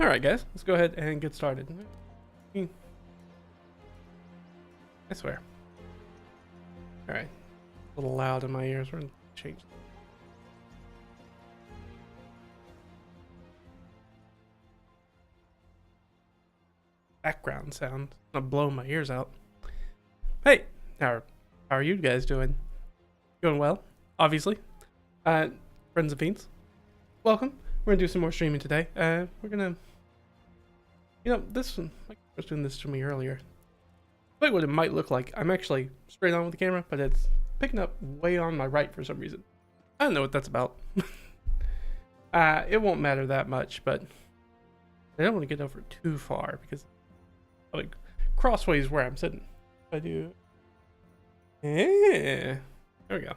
Alright guys, let's go ahead and get started. I swear. Alright. A little loud in my ears. We're gonna change. Background sound. I'm blowing my ears out. Hey! How are you guys doing? Doing well, obviously. Friends of Fiends, welcome. We're gonna do some more streaming today. We're gonna... this one, I was doing this to me earlier. Like what it might look like. I'm actually straight on with the camera, but it's picking up way on my right for some reason. I don't know what that's about. It won't matter that much, but I don't want to get over too far because like crossways where I'm sitting. If I do, yeah, there we go.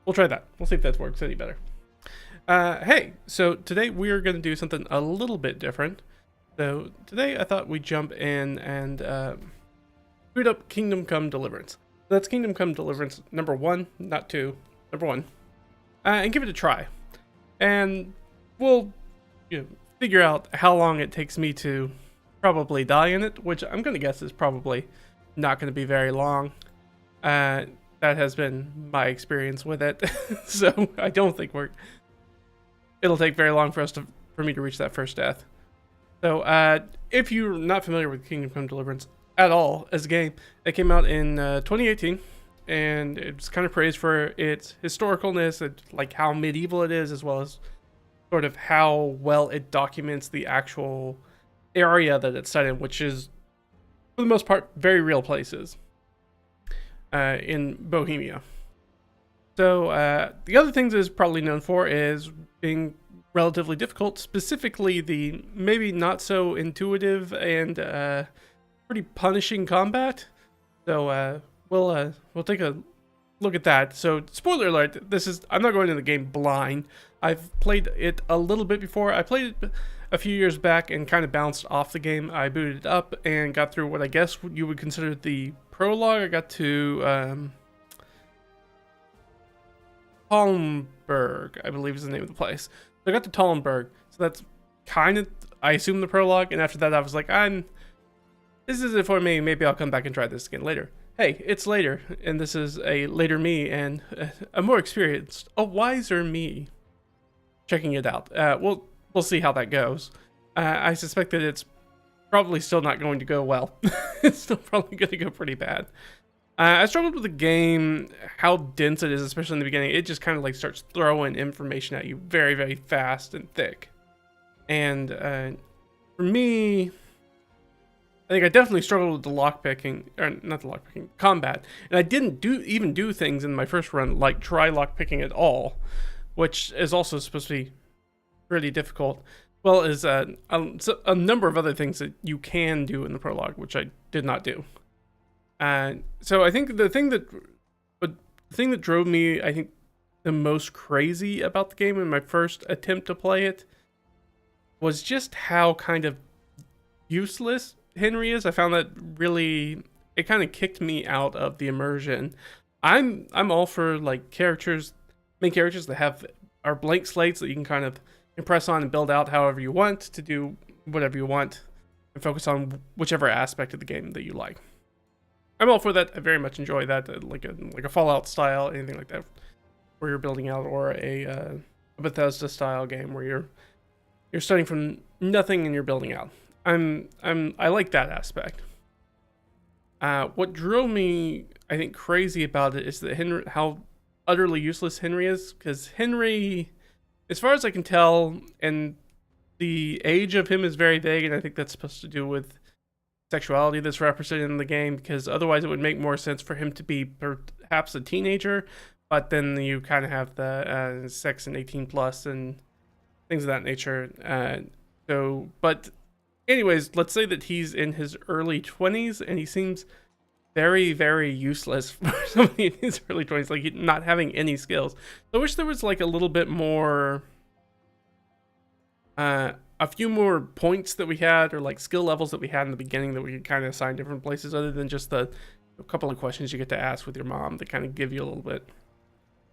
We'll try that. We'll see if that works any better. Hey, so today we're going to do something a little bit different. So today I thought we'd jump in and boot up Kingdom Come Deliverance. So that's Kingdom Come Deliverance number 1, not 2, number 1. And give it a try. And we'll figure out how long it takes me to probably die in it, which I'm going to guess is probably not going to be very long. That has been my experience with it. So I don't think it'll take very long for me to reach that first death. So if you're not familiar with Kingdom Come Deliverance at all as a game, it came out in 2018, and it's kind of praised for its historicalness and like how medieval it is, as well as sort of how well it documents the actual area that it's set in, which is for the most part very real places in Bohemia. So the other things it's probably known for is being relatively difficult, specifically the maybe not so intuitive and pretty punishing combat. So we'll take a look at that. So spoiler alert, I'm not going into the game blind. I've played it a little bit before. I played it a few years back and kind of bounced off the game. I booted it up and got through what I guess you would consider the prologue. I got to Palmberg, I believe is the name of the place. So I got to Tallenberg, so that's kind of, I assume, the prologue, and after that I was like, this isn't for me, maybe I'll come back and try this again later. Hey, it's later, and this is a later me, and a more experienced, a wiser me checking it out. We'll see how that goes. I suspect that it's probably still not going to go well. It's still probably going to go pretty bad. I struggled with the game, how dense it is, especially in the beginning. It just kind of like starts throwing information at you very, very fast and thick. And for me, I think I definitely struggled with the lockpicking, or not the lockpicking, combat. And I didn't even do things in my first run like try lockpicking at all, which is also supposed to be really difficult. Well, as a number of other things that you can do in the prologue, which I did not do. So I think the thing that drove me, I think, the most crazy about the game in my first attempt to play it was just how kind of useless Henry is. I found that really, it kind of kicked me out of the immersion. I'm all for like main characters that are blank slates that you can kind of impress on and build out however you want, to do whatever you want and focus on whichever aspect of the game that you like. I'm all for that. I very much enjoy that, like a Fallout style, anything like that, where you're building out, or a Bethesda style game where you're starting from nothing and you're building out. I like that aspect. What drove me, I think, crazy about it is that how utterly useless Henry is, because Henry, as far as I can tell, and the age of him is very vague, and I think that's supposed to do with sexuality that's represented in the game, because otherwise it would make more sense for him to be perhaps a teenager, but then you kind of have the sex and 18 plus and things of that nature. But anyways, let's say that he's in his early 20s and he seems very, very useless for somebody in his early 20s, like not having any skills. I wish there was like a little bit more, a few more points that we had, or like skill levels that we had in the beginning that we could kind of assign different places, other than just a couple of questions you get to ask with your mom that kind of give you a little bit.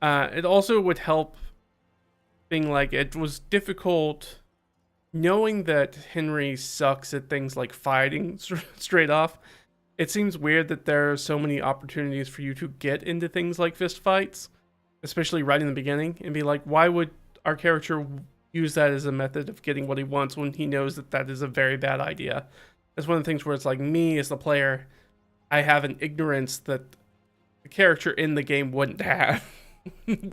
It also would help being like, it was difficult knowing that Henry sucks at things like fighting straight off, it seems weird that there are so many opportunities for you to get into things like fist fights, especially right in the beginning, and be like, why would our character use that as a method of getting what he wants when he knows that that is a very bad idea? That's one of the things where it's like, me as the player, I have an ignorance that the character in the game wouldn't have.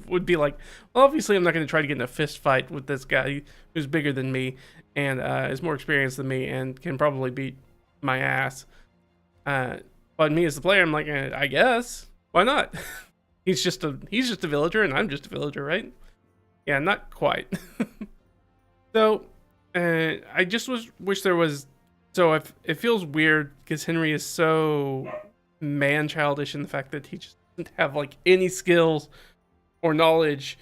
Would be like, well, obviously I'm not going to try to get in a fist fight with this guy who's bigger than me and is more experienced than me and can probably beat my ass. But me as the player, I'm like, I guess, why not? he's just a villager and I'm just a villager, right? Yeah, not quite. So I just wish there was. So if it feels weird because Henry is so man-childish in the fact that he just doesn't have like any skills or knowledge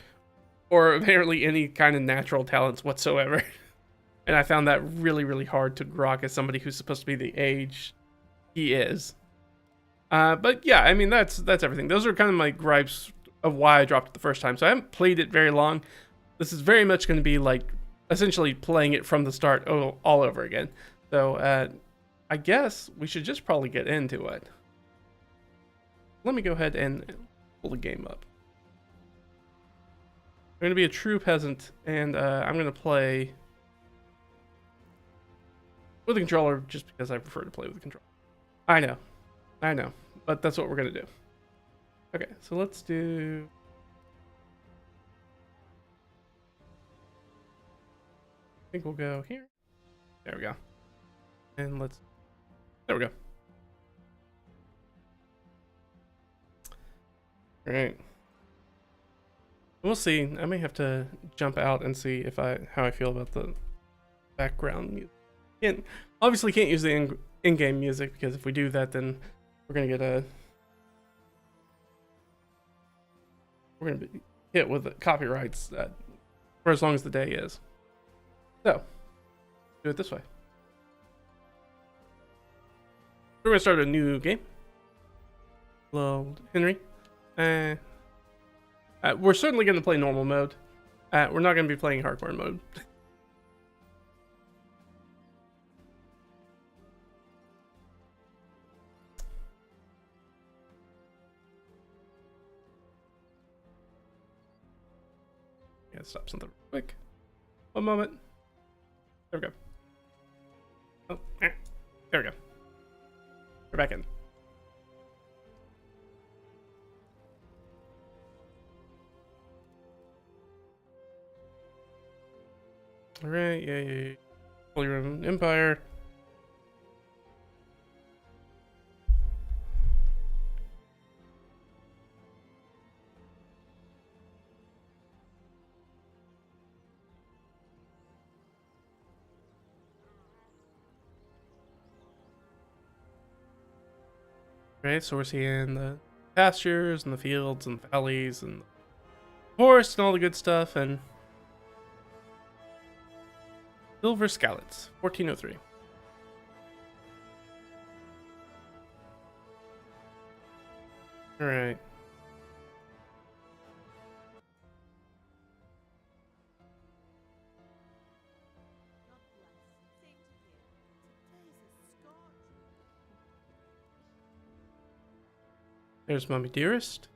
or apparently any kind of natural talents whatsoever. And I found that really, really hard to grok as somebody who's supposed to be the age he is. But yeah, I mean, that's everything. Those are kind of my gripes of why I dropped it the first time. So I haven't played it very long. This is very much going to be like essentially playing it from the start all over again. So I guess we should just probably get into it. Let me go ahead and pull the game up. I'm going to be a true peasant, and I'm going to play with a controller just because I prefer to play with a controller. I know, but that's what we're going to do. Okay, so let's do... I think we'll go here. There we go. And let's... There we go. All right. We'll see. I may have to jump out and see if how I feel about the background music. Obviously can't use the in-game music because if we do that, then we're gonna get we're gonna be hit with the copyrights for as long as the day is. So do it this way. We're gonna start a new game. Hello, Henry. We're certainly going to play normal mode. We're not going to be playing hardcore mode. Gotta stop something real quick. One moment. There we go. Oh, there we go. We're back in. Alright, yeah. Pull your own empire. Right, so we're seeing the pastures and the fields and the valleys and the forest and all the good stuff and silver scallops, 1403. All right. There's Mommy Dearest.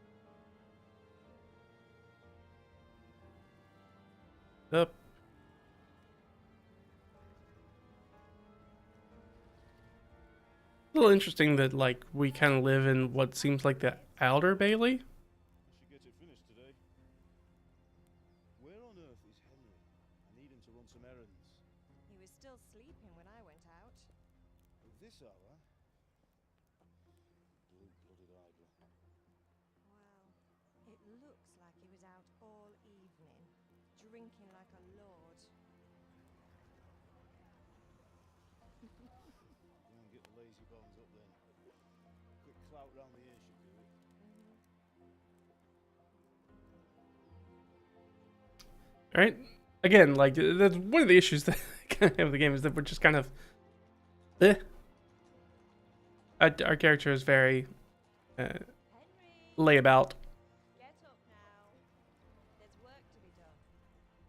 Up. A little interesting that like we kind of live in what seems like the outer Bailey. Should get it finished today. Where on earth is Henry? I need him to run some errands. He was still sleeping when I went out. At this hour? Blue-blooded Hydra. Well, it looks like he was out all evening, drinking like a lord. Go and get the lazy bones up then. Quick clout round the ear should do it. All right. Again, like that's one of the issues that I kind of have with the game is that we're just kind of, our character is very Henry, layabout. get up now. There's work to be done.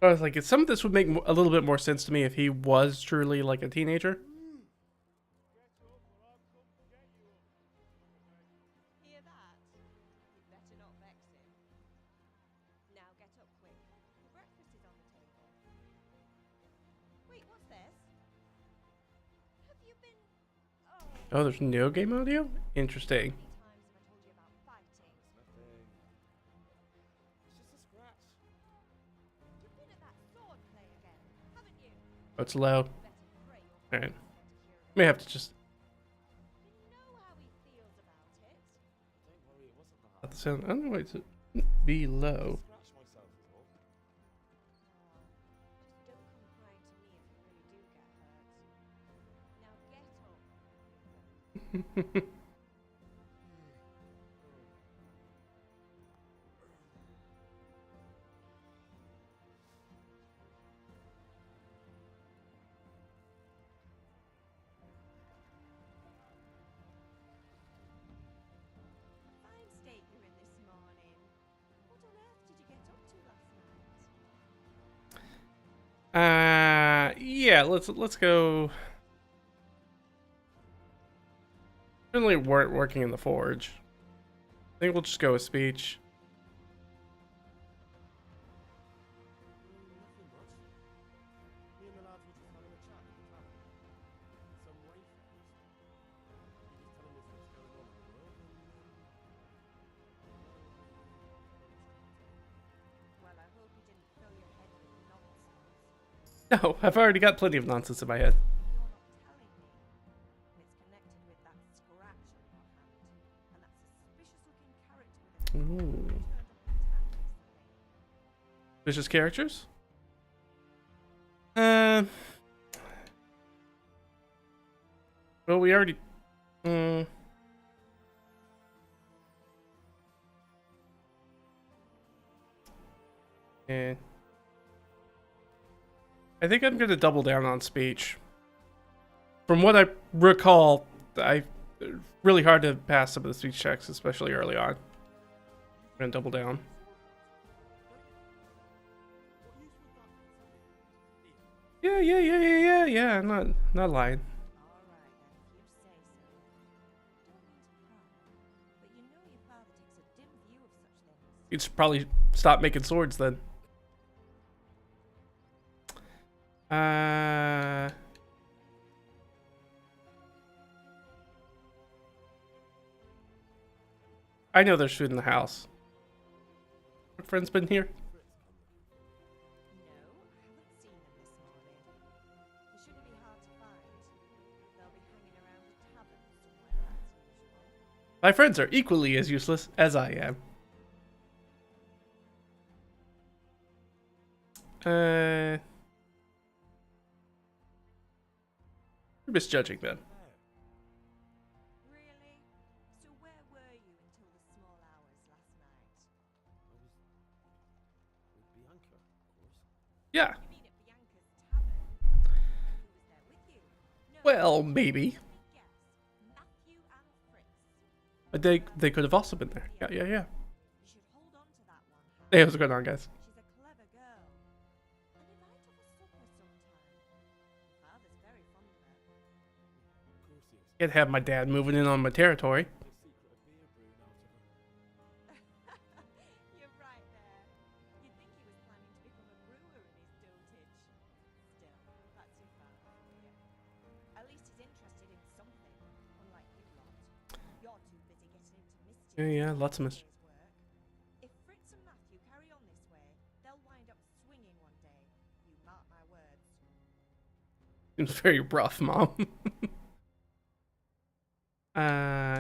I was like, some of this would make a little bit more sense to me if he was truly like a teenager. Hear that? You'd better not vex him. Now get up quick. The breakfast is on the table. Wait, what's this? Have you been... Oh, Oh, there's no game audio? Interesting. how many times have I told you about fighting? Nothing. It's just a scratch. You've been at that sword play again, haven't you? Oh, it's low. You better pray your Alright. father's not to hear May about have to just it. You know how he feels about it. Don't worry, it wasn't that. cut the sound. I don't know why it's be low. Scratch myself is all. Oh, don't come crying to me if you really do get hurt. Now get up. Fine state you're in this morning. What on earth did you get up to last night? Yeah, let's go. Certainly weren't working in the forge. I think we'll just go with speech. Nothing much. Me and the lads were just having a chat at the tavern. Some wayfarers. He was telling us what's going on in the world and Well, I hope you didn't fill your head with nonsense. No, I've already got plenty of nonsense in my head. You're not telling me. It's connected with that scratch on your hand and that suspicious-looking character with a Ooh. turned up in town recently. Vicious characters? Well, we already. Yeah. I think I'm gonna double down on speech. From what I recall, really hard to pass some of the speech checks, especially early on. I'm gonna double down. Yeah. I'm not lying. All right, then, if you say so. Don't mean to pry, but you know your father takes a dim view of such things. You should probably stop making swords then. I know there's food in the house. What friend's been here? No, I haven't seen them this morning. They shouldn't be hard to find. They'll be hanging around a tavern somewhere, as usual. My friends are equally as useless as I am. You're misjudging then. Really? So where were you until the small hours last night? I was with Bianca, of course. Yeah. You mean at Bianca's tavern? Who was there with you? No. Well, maybe. Guess. Matthew and Fritz. But they could have also been there. Yeah. You should hold on to that one. Hey, what's going on, guys? She's a clever girl. And invite her for supper sometime. Father's very fond of her. Of course he is. Can't have my dad moving in on my territory. The secret of beer brewing out of her. You're right there. You'd think he was planning to become a brewer in his dotage. Still, that's your father for you. At least he's interested in something, unlike you lot. You're too busy getting into mischief. Yeah, lots of mischief. Work. If Fritz and Matthew carry on this way, they'll wind up swinging one day. You mark my words. Seems very rough, Mom.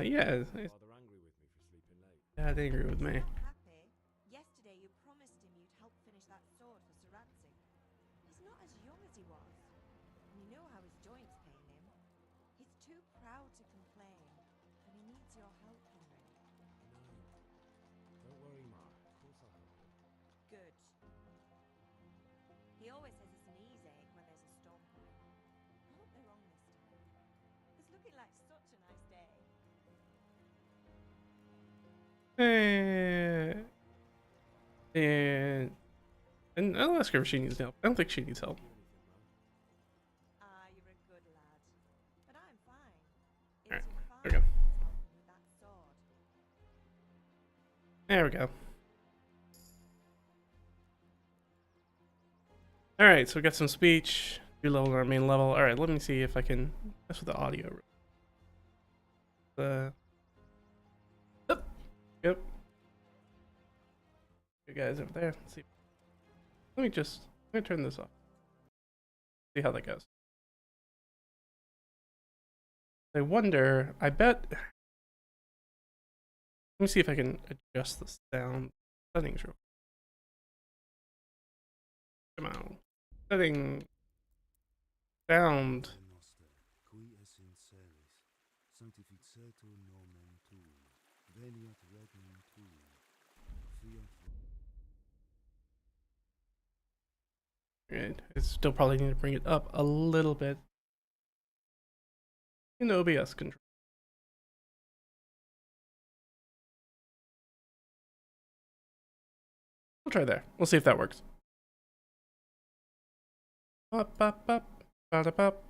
Yeah. Father angry with me for sleeping late. Dad angry with me. Not happy. Yesterday you promised him you'd help finish that sword for Sir Radzig. He's not as young as he was. And you know how his joints pain him. He's too proud to complain. And he needs your help, Henry. I know. Don't worry, Ma. Of course I'll help him. Good. He always says it's an easeache when there's a storm coming. I hope they're wrong this time. It's looking like such a nice day. And And I'll ask her if she needs help. I don't think she needs help. Ah, you're a good lad. But I'm fine. It's Alright, your there we go. father who's helping with that sword. There we go. Alright, so we got some speech. Reload our main level. Alright, let me see if I can mess with the audio. Yep. You guys over there. Let's see. Let me turn this off. See how that goes. I wonder, I bet. Let me see if I can adjust the sound settings real quick. Come on. Setting sound. Qui es in celis, sanctificetur nomen tuum, veniat regnum tuum, fiat Right. I still probably need to bring it up a little bit in OBS control. We'll try there. We'll see if that works. Up, up, up, up, up, up,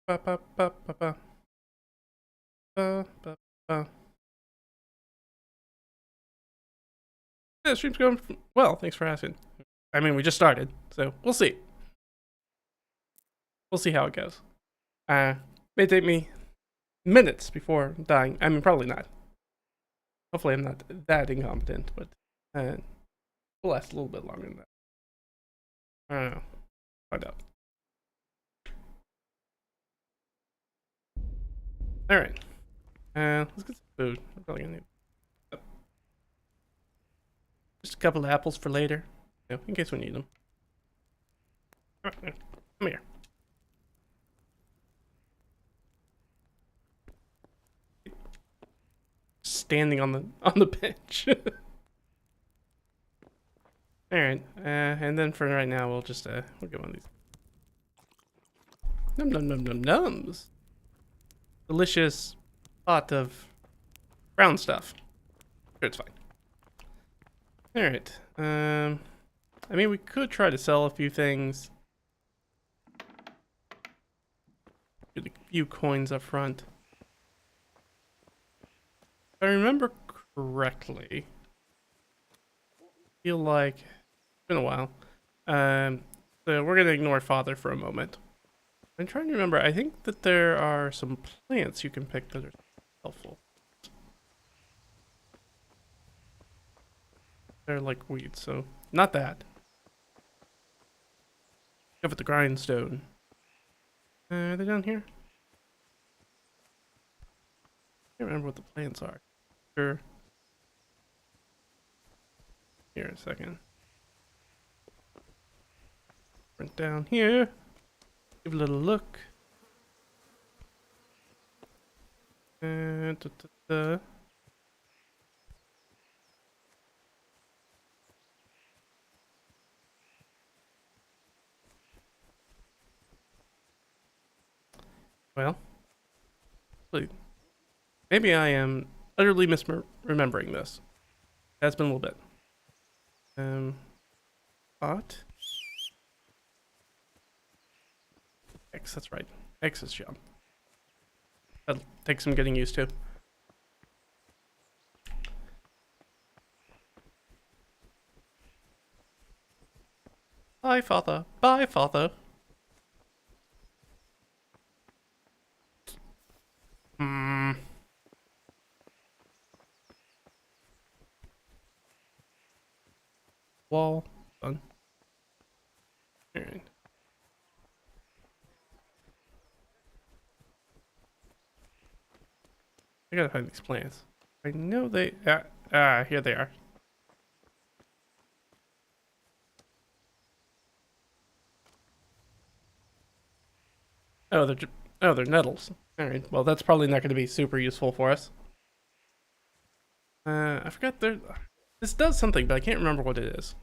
up, up, up, up. Yeah, stream's going well. Thanks for asking. I mean, we just started, so we'll see. We'll see how it goes. May take me minutes before dying. I mean, probably not. Hopefully, I'm not that incompetent, but we'll last a little bit longer than that. I don't know. Find out. All right. Let's get some food. I'm probably gonna need just a couple of apples for later, in case we need them. All right, come here. Standing on the bench. All right, and then for right now, we'll just we'll get one of these. Num num num num nums. Delicious pot of brown stuff. Sure, it's fine. All right. I mean, we could try to sell a few things. Get a few coins up front. If I remember correctly, I feel like it's been a while. So we're gonna ignore Father for a moment. I'm trying to remember. I think that there are some plants you can pick that are helpful. They're like weeds, so not that. Go with the grindstone. Are they down here? I can't remember what the plants are. Sure. Here a second. Print down here. Give a little look. Well, maybe I am utterly misremembering this. That's been a little bit. Pot. X, that's right. X is jump. That'll take some getting used to. Bye, Father. Bye, Father. Wall. Done. Alright. I gotta find these plants. I know they... here they are. Oh, they're nettles. Alright, well that's probably not going to be super useful for us. I forgot this does something, but I can't remember what it is.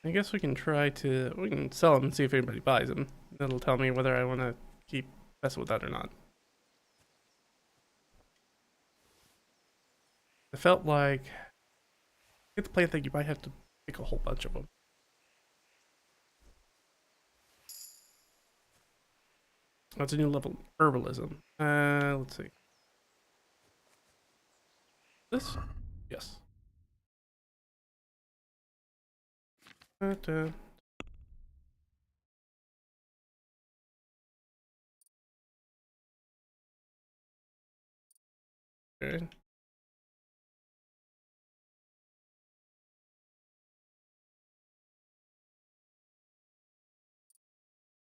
I guess we can we can sell them and see if anybody buys them. That'll tell me whether I want to keep messing with that or not. I felt like get the plant thing, you might have to pick a whole bunch of them. That's a new level, herbalism. Let's see. This? Yes. Okay.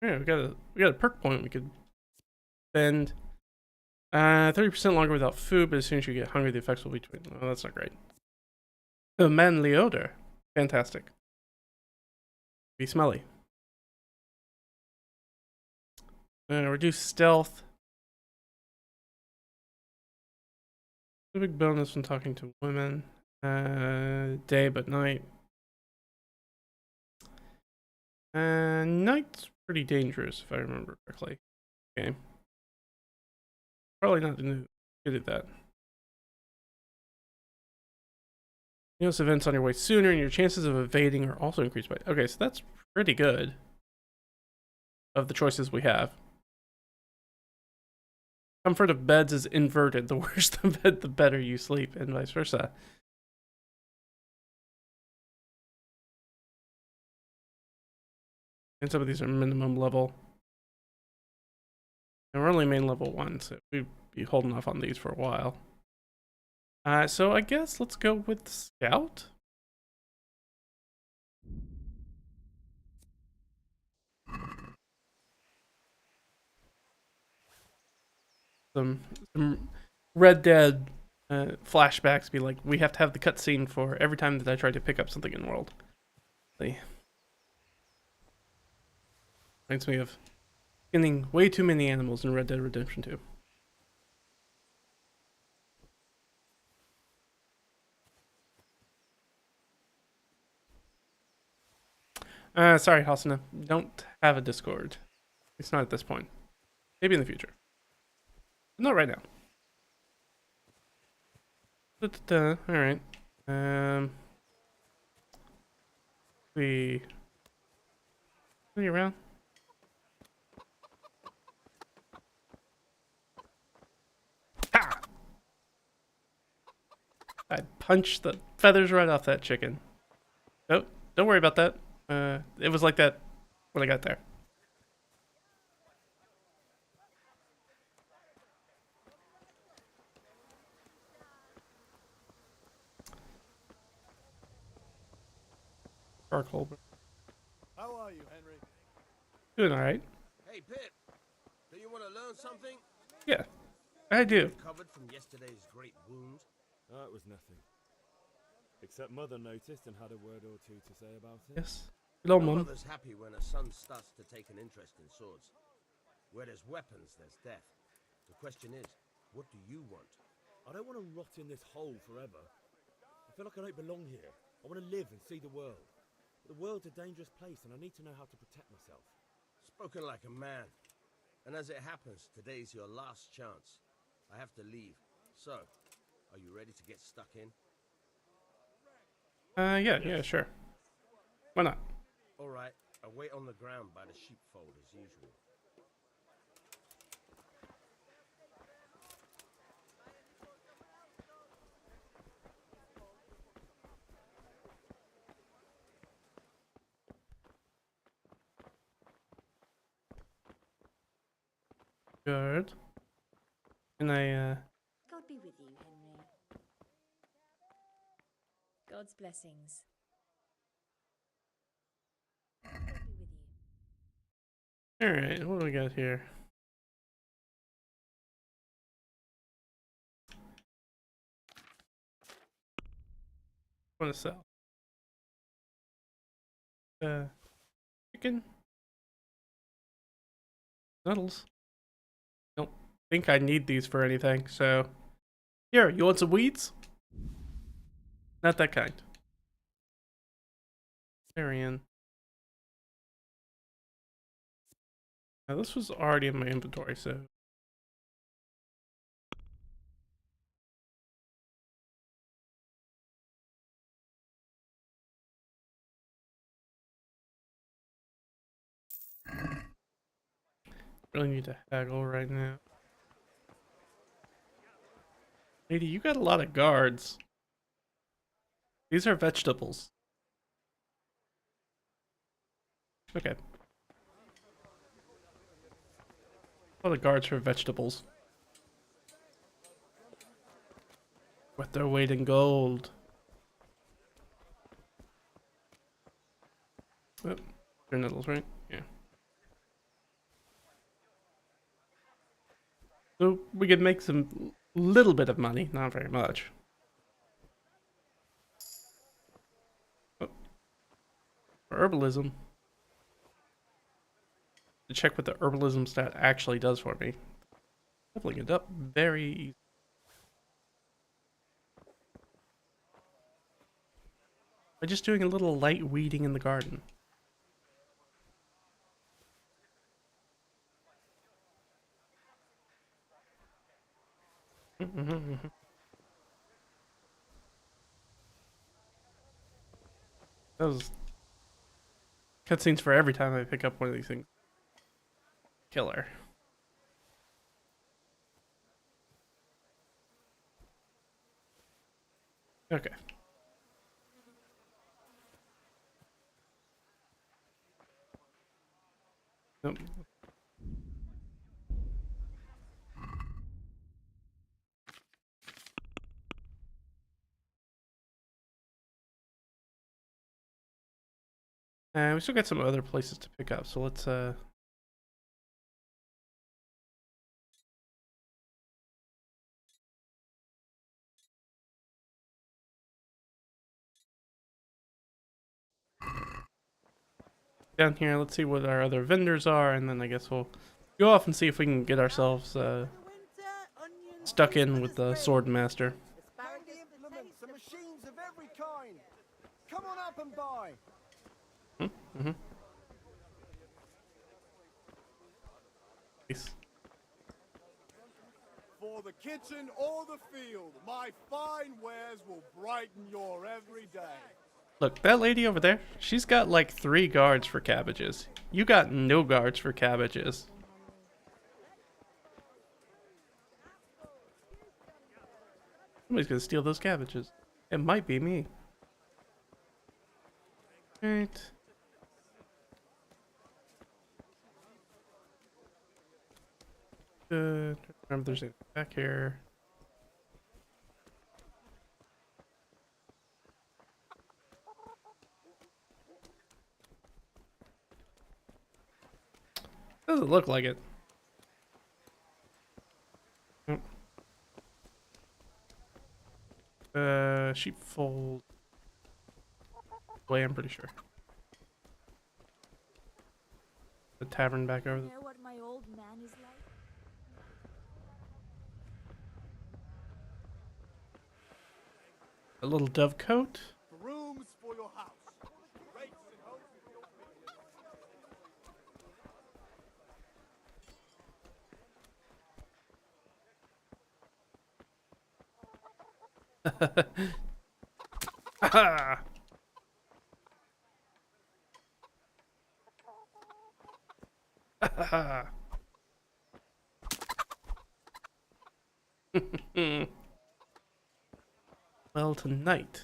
Yeah, we got a perk point we could spend. 30% longer without food, but as soon as you get hungry, the effects will be. Oh, that's not great. The manly odor, fantastic. Be smelly. Reduce stealth. The big bonus when talking to women. Day but night. Night's pretty dangerous if I remember correctly. Okay. Probably not good at that. You notice events on your way sooner, and your chances of evading are also increased by. Okay, so that's pretty good. Of the choices we have. Comfort of beds is inverted. The worse the bed, the better you sleep, and vice versa. And some of these are minimum level. And we're only main level 1, so we'd be holding off on these for a while. So I guess let's go with Scout. Some Red Dead flashbacks be like, we have to have the cutscene for every time that I try to pick up something in world. Reminds me of getting way too many animals in Red Dead Redemption 2. Sorry, Hasana. Don't have a Discord. It's not at this point. Maybe in the future. But not right now. Alright. We... Are you around? Ha! I punched the feathers right off that chicken. Oh, don't worry about that. It was like that when I got there. Charcoal. How are you, Henry? Doing alright. Hey, Pip. Do you want to learn something? Yeah, I do. Recovered from yesterday's great wound? That was nothing. Except Mother noticed and had a word or two to say about it. Yes. Good old No mom. mother's happy when her son starts to take an interest in swords. Where there's weapons, there's death. The question is, what do you want? I don't want to rot in this hole forever. I feel like I don't belong here. I want to live and see the world. But the world's a dangerous place and I need to know how to protect myself. Spoken like a man. And as it happens, today's your last chance. I have to leave. So, are you ready to get stuck in? Yeah, sure. Why not? Alright, I'll wait on the ground by the sheepfold as usual. Good. Can I, God be with you, Henry. God's blessings. God be with you. Alright, what do we got here? I want to sell. Chicken? Noodles. Don't think I need these for anything, so. Here, you want some weeds? Not that kind. Marion. Now, this was already in my inventory, so. Really need to haggle right now. Lady, you got a lot of guards. These are vegetables. Okay. A lot of guards for vegetables. With their weight in gold. Oh, they're nettles, right? Yeah. So we could make some little bit of money, not very much. Oh, for herbalism. To check what the herbalism stat actually does for me. Leveling it up very easy. By just doing a little light weeding in the garden. Those cutscenes for every time I pick up one of these things. Killer. Okay. Nope. We still got some other places to pick up, so let's down here, let's see what our other vendors are, and then I guess we'll go off and see if we can get ourselves stuck in with the sword master. Implements and machines of every kind. Come on up and buy. Nice. For the kitchen or the field, my fine wares will brighten your every day. Look, that lady over there, she's got like 3 guards for cabbages. You got no guards for cabbages. Somebody's gonna steal those cabbages. It might be me. Right. Good. Remember there's anything back here. Doesn't look like it. Sheepfold. Way, I'm pretty sure. The tavern back over there. Know what my old man is like? A little dovecote. Rooms for your house. Rates and Ha ha! Well, tonight.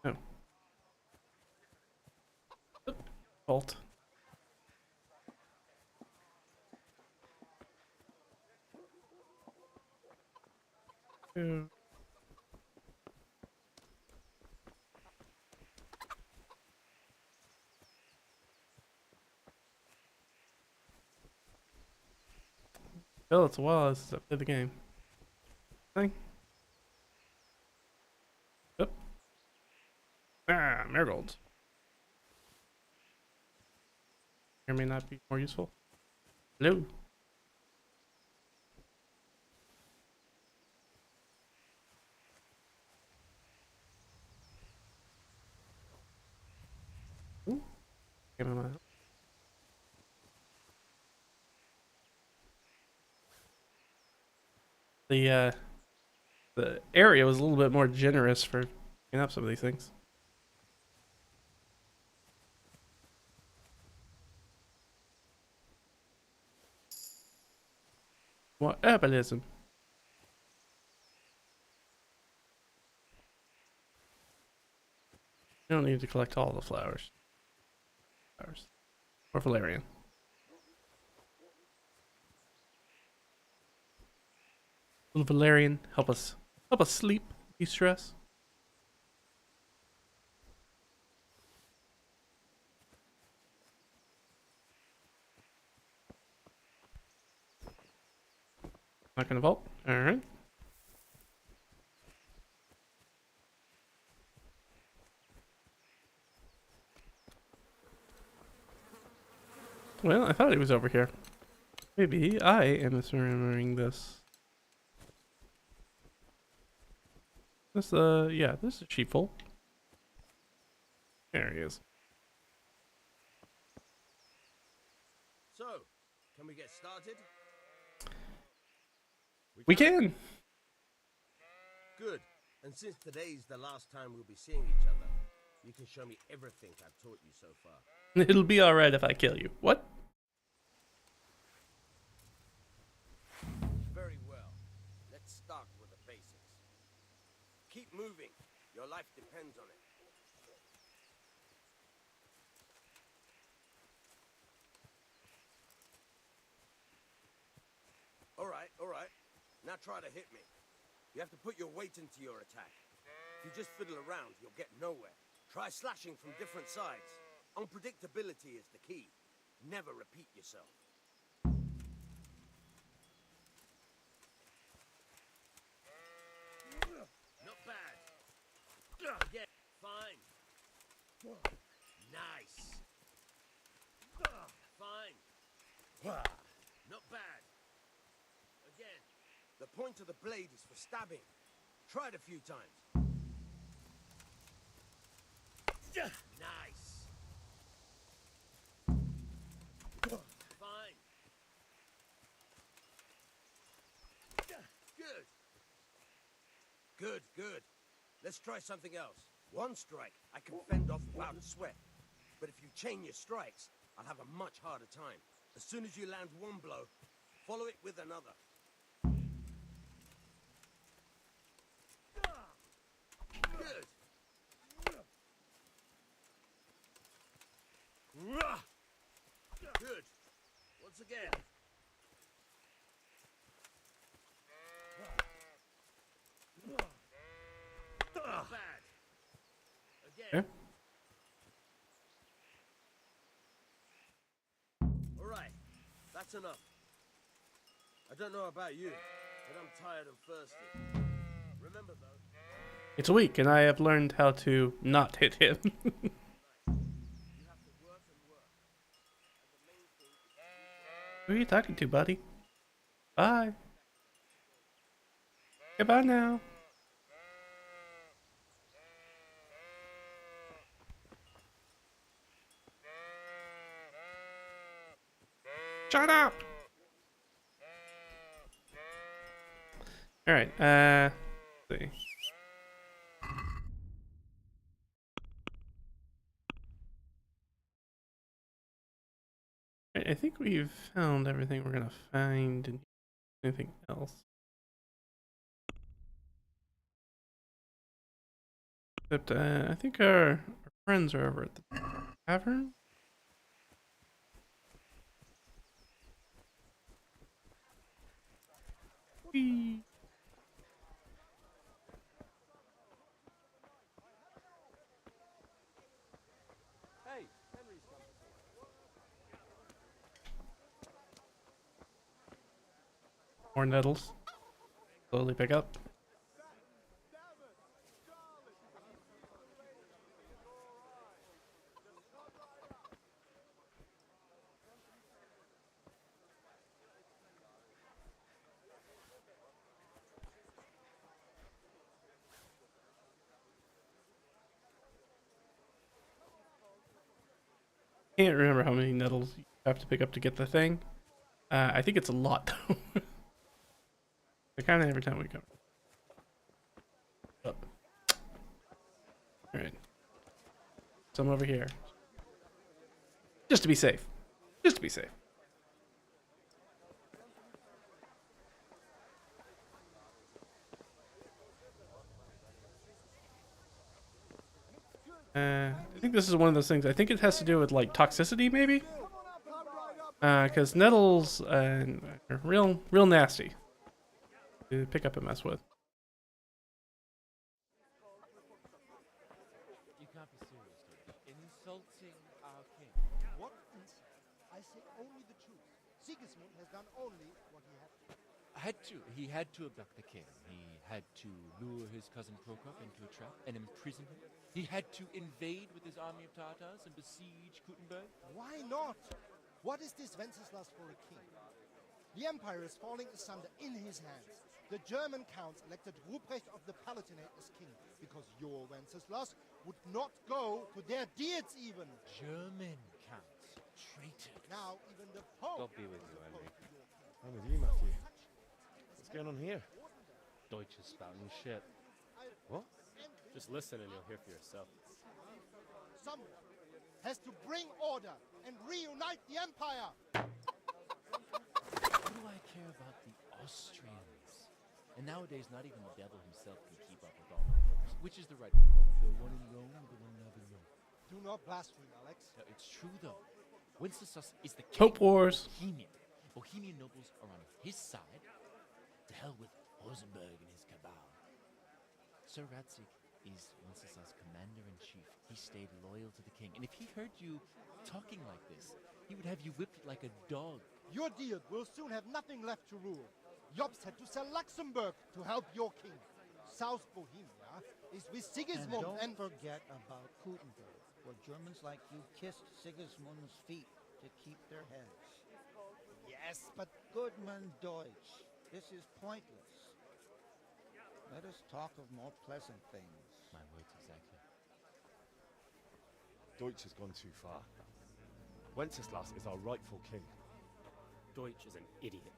Oh. Vault. Oh. Well, it's a while since I played the game. Thing. Oh. Ah, marigolds. Here may not be more useful. Hello. Ooh. Came in my house. The area was a little bit more generous for picking up some of these things. What herbalism? You don't need to collect all the flowers. Or valerian. Little valerian, help us sleep, de-stress. Not gonna vault. All right. Well, I thought he was over here. Maybe I am misremembering this. This, yeah, this is sheepfold. There he is. So, can we get started? We can! Good. And since today's the last time we'll be seeing each other, you can show me everything I've taught you so far. It'll be alright if I kill you. What? Very well. Let's start with the basics. Keep moving. Your life depends on it. All right. Now try to hit me. You have to put your weight into your attack. If you just fiddle around, you'll get nowhere. Try slashing from different sides. Unpredictability is the key. Never repeat yourself. Not bad. Again, fine. Nice. Fine. Not bad. Again. The point of the blade is for stabbing. Try it a few times. Nice. Fine. Good. Let's try something else. One strike I can fend off without a sweat. But if you chain your strikes, I'll have a much harder time. As soon as you land one blow, follow it with another. Good. Good. Once again. Not bad. Again. Okay. All right. That's enough. I don't know about you, but I'm tired and thirsty. Remember though. It's a week, and I have learned how to not hit him. You have to work and work. And the main thing is Who are you talking to, buddy? Bye. Goodbye now. Shut up! Alright, let's see. I think we've found everything we're gonna find. And anything else? Except I think our friends are over at the tavern. Whee! Hey, Henry's coming. More nettles. Slowly pick up. Can't remember how many nettles you have to pick up to get the thing. I think it's a lot though. Kind of every time we come. Up. All right. Some over here. Just to be safe. Just to be safe. I think this is one of those things. I think it has to do with like toxicity, maybe. Because nettles are real nasty to pick up and mess with. You can't be serious, dude. Insulting our king. What? I say only the truth. Sigismund has done only what he had to. He had to abduct the king. He had to lure his cousin Prokop into a trap and imprison him. He had to invade with his army of Tatars and besiege Kuttenberg. Why not? What is this Wenceslas for a king? The empire is falling asunder in his hands. The German counts elected Ruprecht of the Palatinate as king because your Wenceslas would not go to their deeds even. German counts. Traitors. Now even the Pope God be with you, Henry. opposed to your king. I'm with you, Matthew. What's going on here? Deutsch is spouting shit. What? Just listen and you'll hear for yourself. Someone has to bring order and reunite the empire. What do I care about the Austrians? And nowadays, not even the devil himself can keep up with all the popes. Which is the right pope? The one in Rome or the one in Avignon? Do not blaspheme, Alex. No, it's true though. Wenceslas is the king Pope Wars. of Bohemian. Bohemian nobles are on his side. To hell with Rosenberg and his cabal. Sir Ratzig is Wenceslas' commander-in-chief. He stayed loyal to the king. And if he heard you talking like this, he would have you whipped like a dog. Your deal will soon have nothing left to rule. Jobst had to sell Luxembourg to help your king. South Bohemia is with Sigismund And don't forget about Kuttenberg, where Germans like you kissed Sigismund's feet to keep their heads. Yes, but Goodman Deutsch, this is pointless. Let us talk of more pleasant things. My words exactly. Deutsch has gone too far. Wenceslas is our rightful king. Deutsch is an idiot.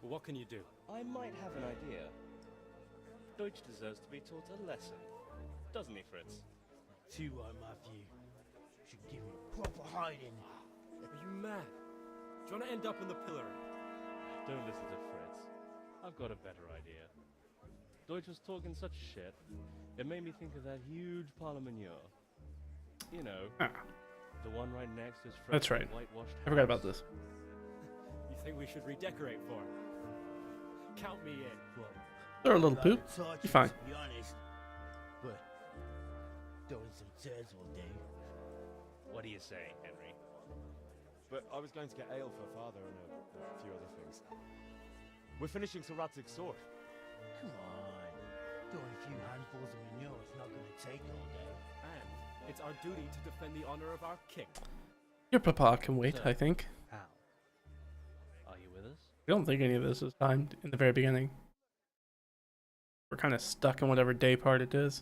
But what can you do? I might have an idea. Deutsch deserves to be taught a lesson. Doesn't he, Fritz? Too right, Matthew. Should give him a proper hiding. Are you mad? Do you want to end up in the pillory? Don't listen to Fritz. I've got a better idea. Deutsch was talking such shit, it made me think of that huge parliament. You know, the one right next to his fresh That's right. whitewashed I forgot about house. this. You think we should redecorate for him? Count me in. Throw a little poop. Be fine. To be honest, but throwing some turds will do. What are you saying, Henry? But I was going to get ale for father and a few other things. We're finishing Sir Radzig's sword. Come on. Throwing a few handfuls of manure is not going to take all day. And it's our duty to defend the honor of our king. Your papa can wait, I think. How? Are you with us? I don't think any of this is timed in the very beginning. We're kind of stuck in whatever day part it is.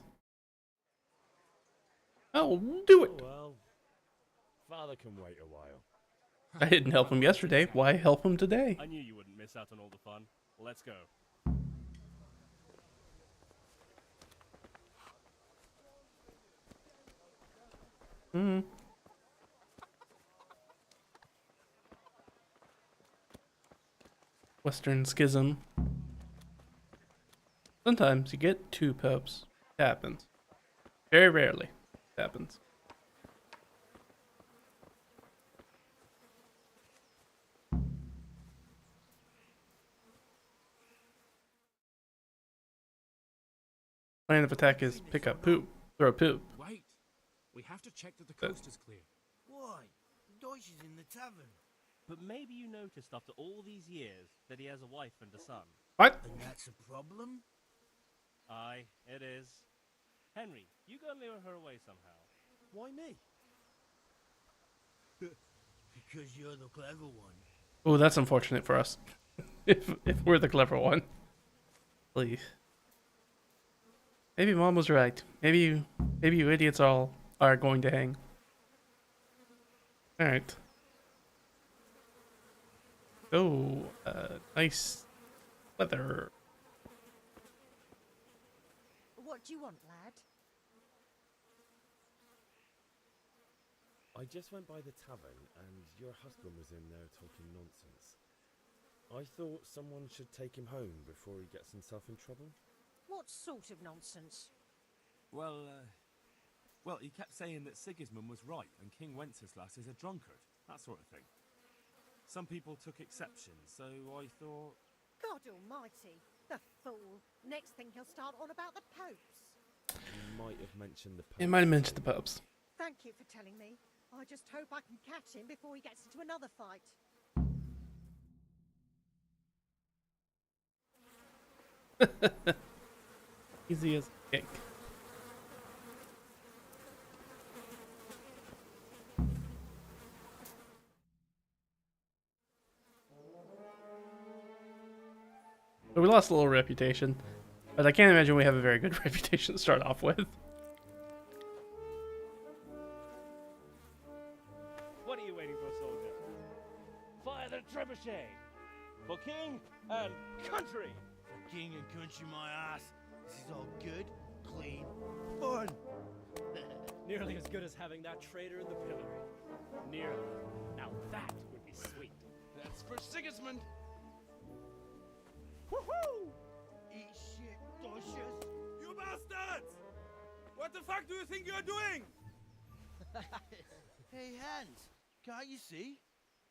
Oh, do it! Oh well. Father can wait a while. I didn't help him yesterday. Why help him today? I knew you wouldn't miss out on all the fun. Let's go. Hmm. Western Schism. Sometimes you get two popes. It happens. Very rarely. It happens. Plan of attack is pick up poop. Throw poop. Wait. We have to check that the coast is clear. Why? Deutsch is in the tavern. But maybe you noticed after all these years that he has a wife and a son. What? And that's a problem? Aye, it is. Henry, you go and lure her away somehow. Why me? Because you're the clever one. Oh, that's unfortunate for us. if we're the clever one. Please. Maybe Mom was right. Maybe you idiots all are going to hang. Alright. Oh, nice weather. What do you want, lad? I just went by the tavern and your husband was in there talking nonsense. I thought someone should take him home before he gets himself in trouble. What sort of nonsense? Well, Well, he kept saying that Sigismund was right and King Wenceslas is a drunkard, that sort of thing. Some people took exception, so I thought... God almighty, the fool. Next thing he'll start on about the popes. You might have mentioned the Pope. It might have mentioned the popes. Thank you for telling me. I just hope I can catch him before he gets into another fight. Easy as cake. So we lost a little reputation, but I can't imagine we have a very good reputation to start off with. What are you waiting for, soldier? Fire the trebuchet! For king and country! For king and country, my ass. This is all good, clean, fun. Nearly as good as having that traitor in the pillory. Nearly. Now that would be sweet. That's for Sigismund! Woohoo! Eat shit, doshes. You bastards! What the fuck do you think you're doing? Hey, Hans, can't you see?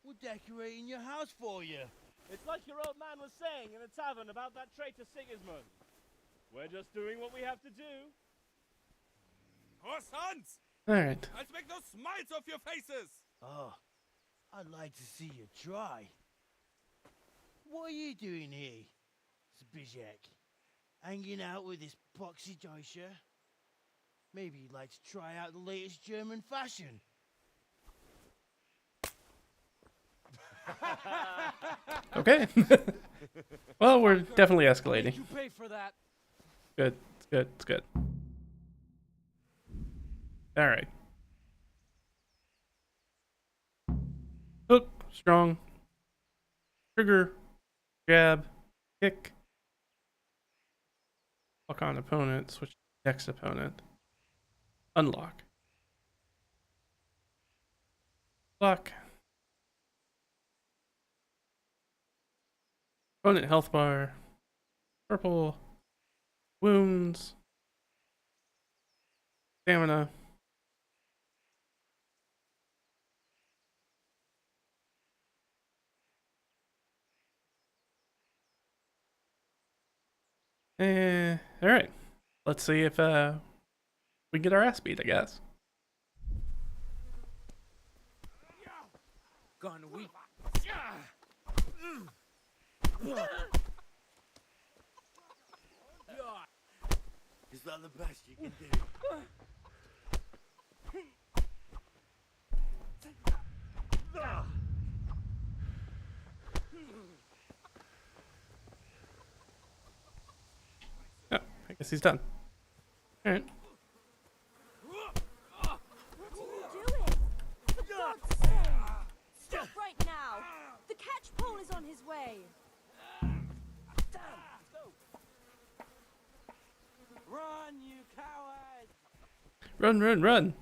We're decorating your house for you. It's like your old man was saying in the tavern about that traitor Sigismund. We're just doing what we have to do. Horse Hans! Alright. Let's make those smiles off your faces! Oh, I'd like to see you try. What are you doing here, Zbigniew? Hanging out with this boxy Deutscher? Maybe you'd like to try out the latest German fashion. Okay. Well, we're definitely escalating. You pay for that. Good. It's good. It's good. All right. Hook, strong. Trigger, jab, kick. Lock on opponent. Switch to next opponent. Unlock. Lock. Opponent health bar. Purple. Wounds. Stamina. All right. Let's see if we get our ass beat, I guess. Gone weak. Is that the best you can do? Oh, I guess he's done. All right. What are you doing? For God's sake! Stop right now! The catch pole is on his way! Run, you coward! Run, run, run!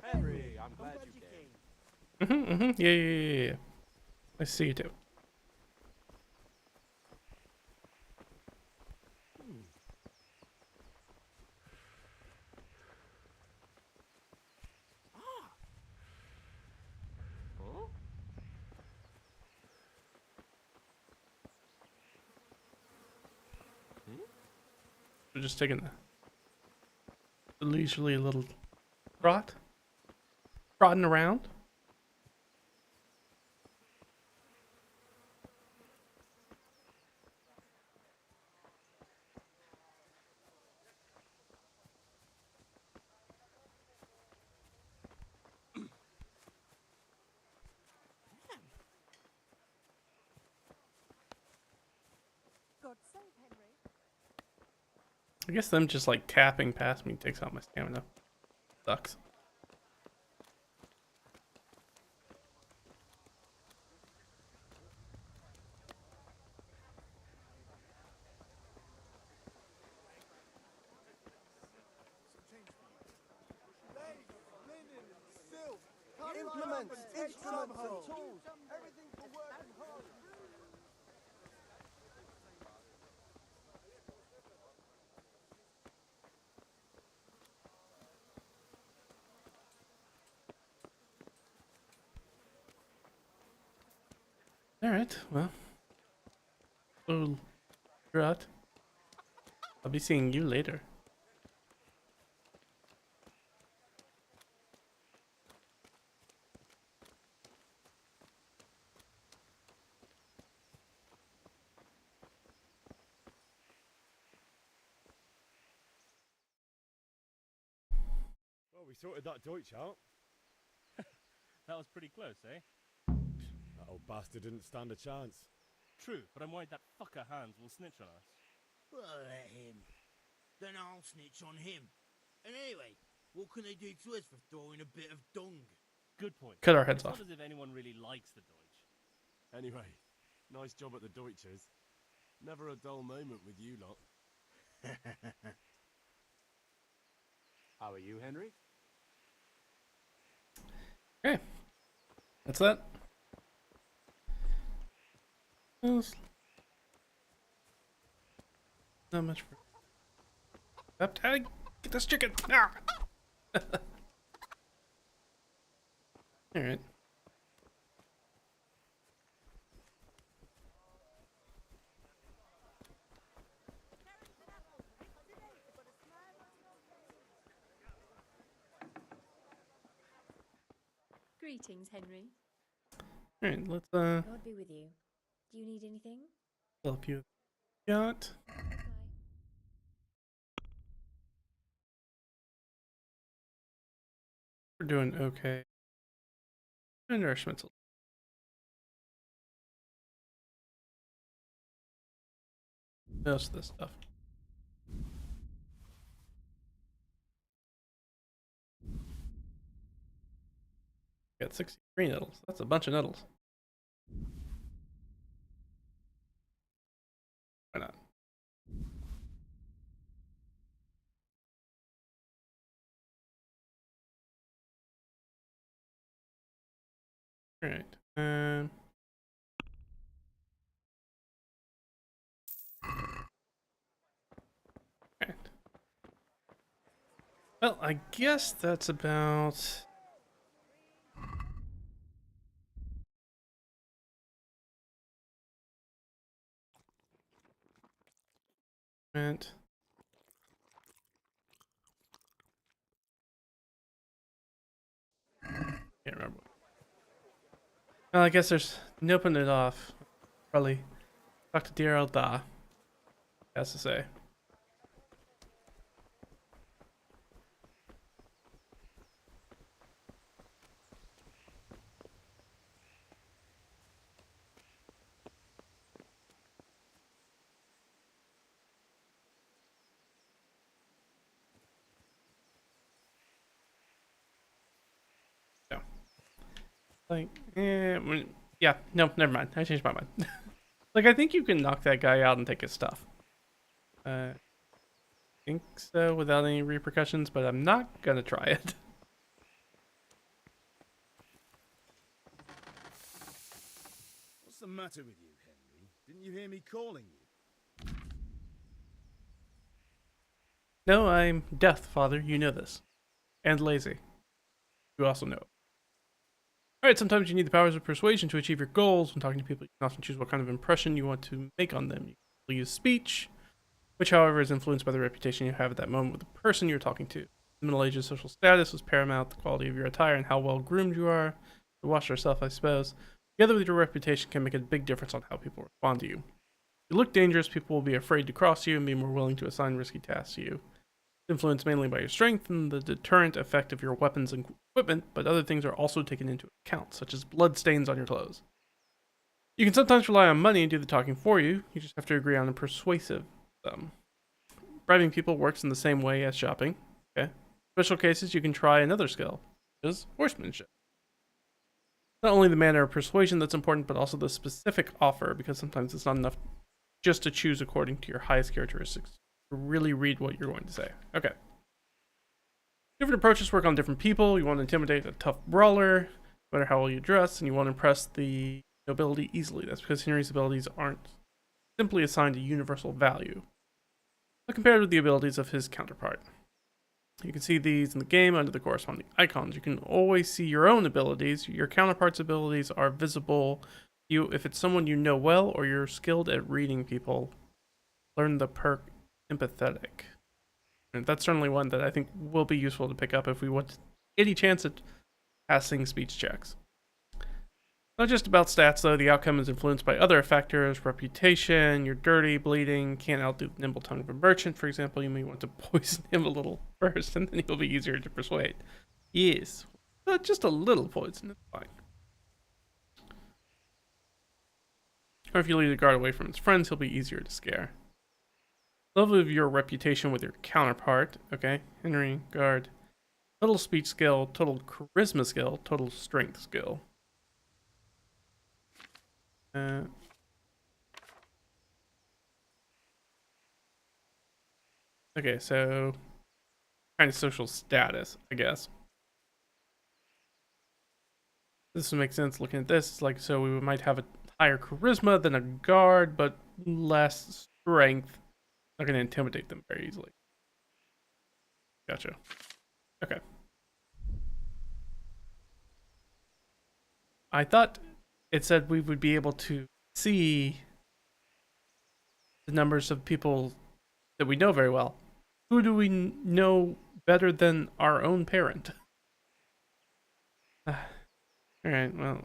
Henry, I'm glad you came. Yeah. Nice to see you too. We're just taking a leisurely little trotting around. God save Henry. I guess them just like tapping past me takes out my stamina. Sucks. Implements, instruments, and tools. Everything for working hard. Alright, well. Oh, right. I'll be seeing you later. Well, we sorted that Deutsch out. That was pretty close, eh? That old bastard didn't stand a chance. True, but I'm worried that fucker Hans will snitch on us. Well, let him. Then I'll snitch on him. And anyway, what can they do to us for throwing a bit of dung? Good point. Cut our heads It's off. not as if anyone really likes the Deutsch. Anyway, nice job at the Deutsches. Never a dull moment with you lot. How are you, Henry? Okay. That's that. Not much for up tag. Get this chicken. Ah! Alright. Greetings, Henry. Alright, let's God be with you. Do you need anything? help you. Got. We're doing okay. And nourishment's a most of this stuff. Got 63 nettles. That's a bunch of nettles. Why not? Alright. Alright. Well, I guess that's about... Can't remember. Well, I guess there's noping it off. Probably talk to dear old Da. Has to say. Like, yeah, no, never mind. I changed my mind. Like, I think you can knock that guy out and take his stuff. I think so without any repercussions, but I'm not gonna try it. What's the matter with you, Henry? Didn't you hear me calling you? No, I'm deaf, Father. You know this. And lazy. You also know it. Alright, sometimes you need the powers of persuasion to achieve your goals. When talking to people, you can often choose what kind of impression you want to make on them. You can use speech, which, however, is influenced by the reputation you have at that moment with the person you're talking to. In the Middle Ages, social status was paramount, the quality of your attire and how well groomed you are. To wash yourself, I suppose. Together with your reputation can make a big difference on how people respond to you. If you look dangerous, people will be afraid to cross you and be more willing to assign risky tasks to you. Influenced mainly by your strength and the deterrent effect of your weapons and equipment, but other things are also taken into account, such as blood stains on your clothes. You can sometimes rely on money and do the talking for you. You just have to agree on a persuasive sum. Bribing people works in the same way as shopping. Okay. Special cases, you can try another skill, which is horsemanship. Not only the manner of persuasion that's important, but also the specific offer, because sometimes it's not enough just to choose according to your highest characteristics. Really read what you're going to say. Okay. Different approaches work on different people. You want to intimidate a tough brawler, no matter how well you dress, and you want to impress the nobility easily. That's because Henry's abilities aren't simply assigned a universal value, but compared with the abilities of his counterpart. You can see these in the game under the corresponding icons. You can always see your own abilities. Your counterpart's abilities are visible if it's someone you know well or you're skilled at reading people, learn the perk empathetic. And that's certainly one that I think will be useful to pick up if we want any chance at passing speech checks. Not just about stats though, the outcome is influenced by other factors, reputation, you're dirty, bleeding, can't outdo the nimble tongue of a merchant, for example. You may want to poison him a little first and then he'll be easier to persuade. Yes, but just a little poison is fine. Or if you lead the guard away from his friends, he'll be easier to scare. Level of your reputation with your counterpart. Okay, Henry, guard. Total speech skill, total charisma skill, total strength skill. Okay, so kind of social status, I guess. This would make sense looking at this. It's like, so we might have a higher charisma than a guard, but less strength. Not going to intimidate them very easily. Gotcha. Okay. I thought it said we would be able to see the numbers of people that we know very well. Who do we know better than our own parent? Alright, well.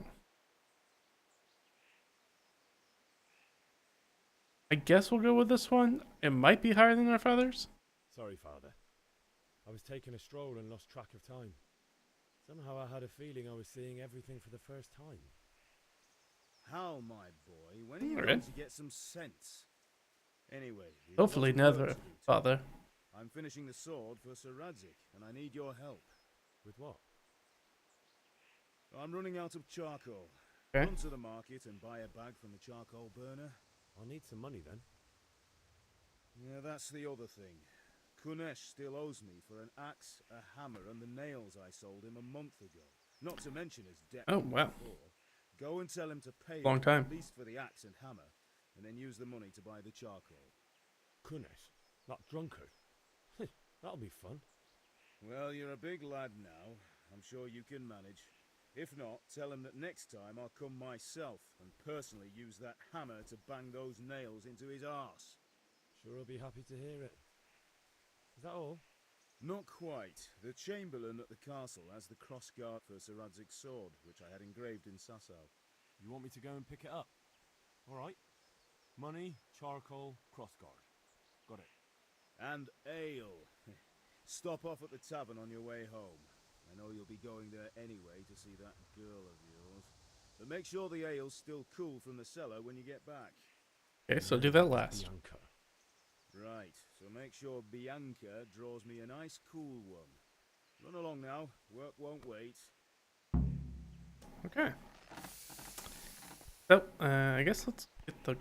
I guess we'll go with this one. It might be higher than our father's. Sorry, Father. I was taking a stroll and lost track of time. Somehow I had a feeling I was seeing everything for the first time. How, my boy? When are you going to get some sense? Anyway, hopefully never, Father. I'm finishing the sword for Sir Radzik, and I need your help. With what? I'm running out of charcoal. Okay. Run to the market and buy a bag from the charcoal burner. I'll need some money then. Yeah, that's the other thing. Kunesh still owes me for an axe, a hammer, and the nails I sold him a month ago. Not to mention his debt. Oh, wow. Before. Go and tell him to pay Long time. at least for the axe and hammer, and then use the money to buy the charcoal. Kunesh? That drunkard? That'll be fun. Well, you're a big lad now. I'm sure you can manage. If not, tell him that next time I'll come myself and personally use that hammer to bang those nails into his arse. Sure, I'll be happy to hear it. Is that all? Not quite. The Chamberlain at the castle has the crossguard for Sir Radzig's sword, which I had engraved in Sasau. You want me to go and pick it up? All right. Money, charcoal, crossguard. Got it. And ale. Stop off at the tavern on your way home. I know you'll be going there anyway to see that girl of yours. But make sure the ale's still cool from the cellar when you get back. Okay, so do that last. Bianca. Right, so make sure Bianca draws me a nice cool one. Run along now, work won't wait. Okay. So, I guess let's get the...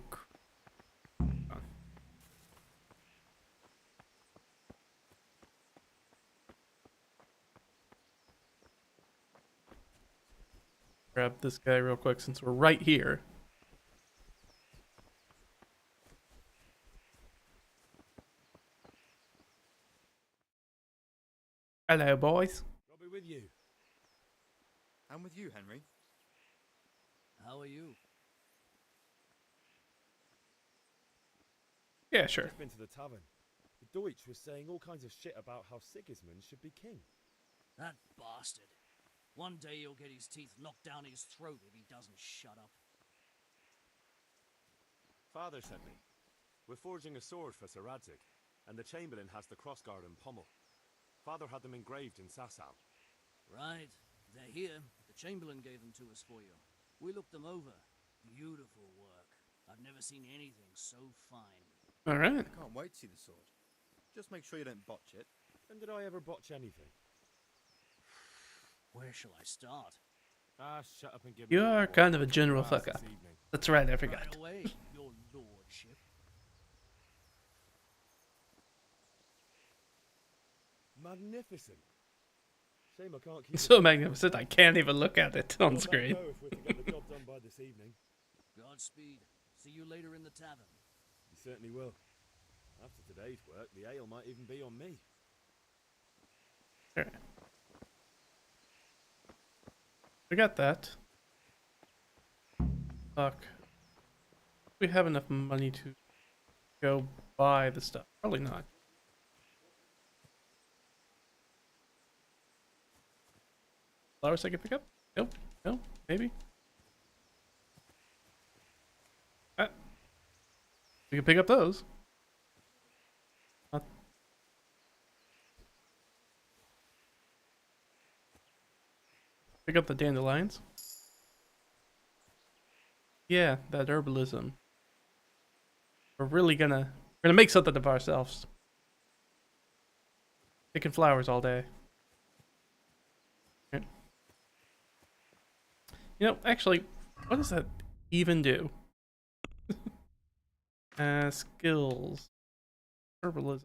Grab this guy real quick since we're right here. Hello, boys. I'll be with you. I'm with you, Henry. How are you? Yeah, sure. I've been to the tavern. The Deutsch was saying all kinds of shit about how Sigismund should be king. That bastard. One day he'll get his teeth knocked down his throat if he doesn't shut up. Father sent me. We're forging a sword for Sir Radzik, and the Chamberlain has the crossguard and pommel. Father had them engraved in Sasau. Right. They're here. The Chamberlain gave them to us for you. We looked them over. Beautiful work. I've never seen anything so fine. All right. I can't wait to see the sword. Just make sure you don't botch it. When did I ever botch anything? Where shall I start? Ah, shut up and give You me are kind of a general fuck up. That's right, I forgot. Right away, your lordship. Magnificent. Shame I can't keep So magnificent, I can't even look at it on screen. If we're to get the job done by this evening. Godspeed. See you later in the tavern. You certainly will. After today's work, the ale might even be on me. Alright. We got that. Fuck. We have enough money to go buy the stuff. Probably not. Flowers I can pick up? Nope. No? Maybe? Ah. We can pick up those. Pick up the dandelions. Yeah, that herbalism. We're gonna make something of ourselves. Picking flowers all day. Okay. You know, actually, what does that even do? Skills. Herbalism.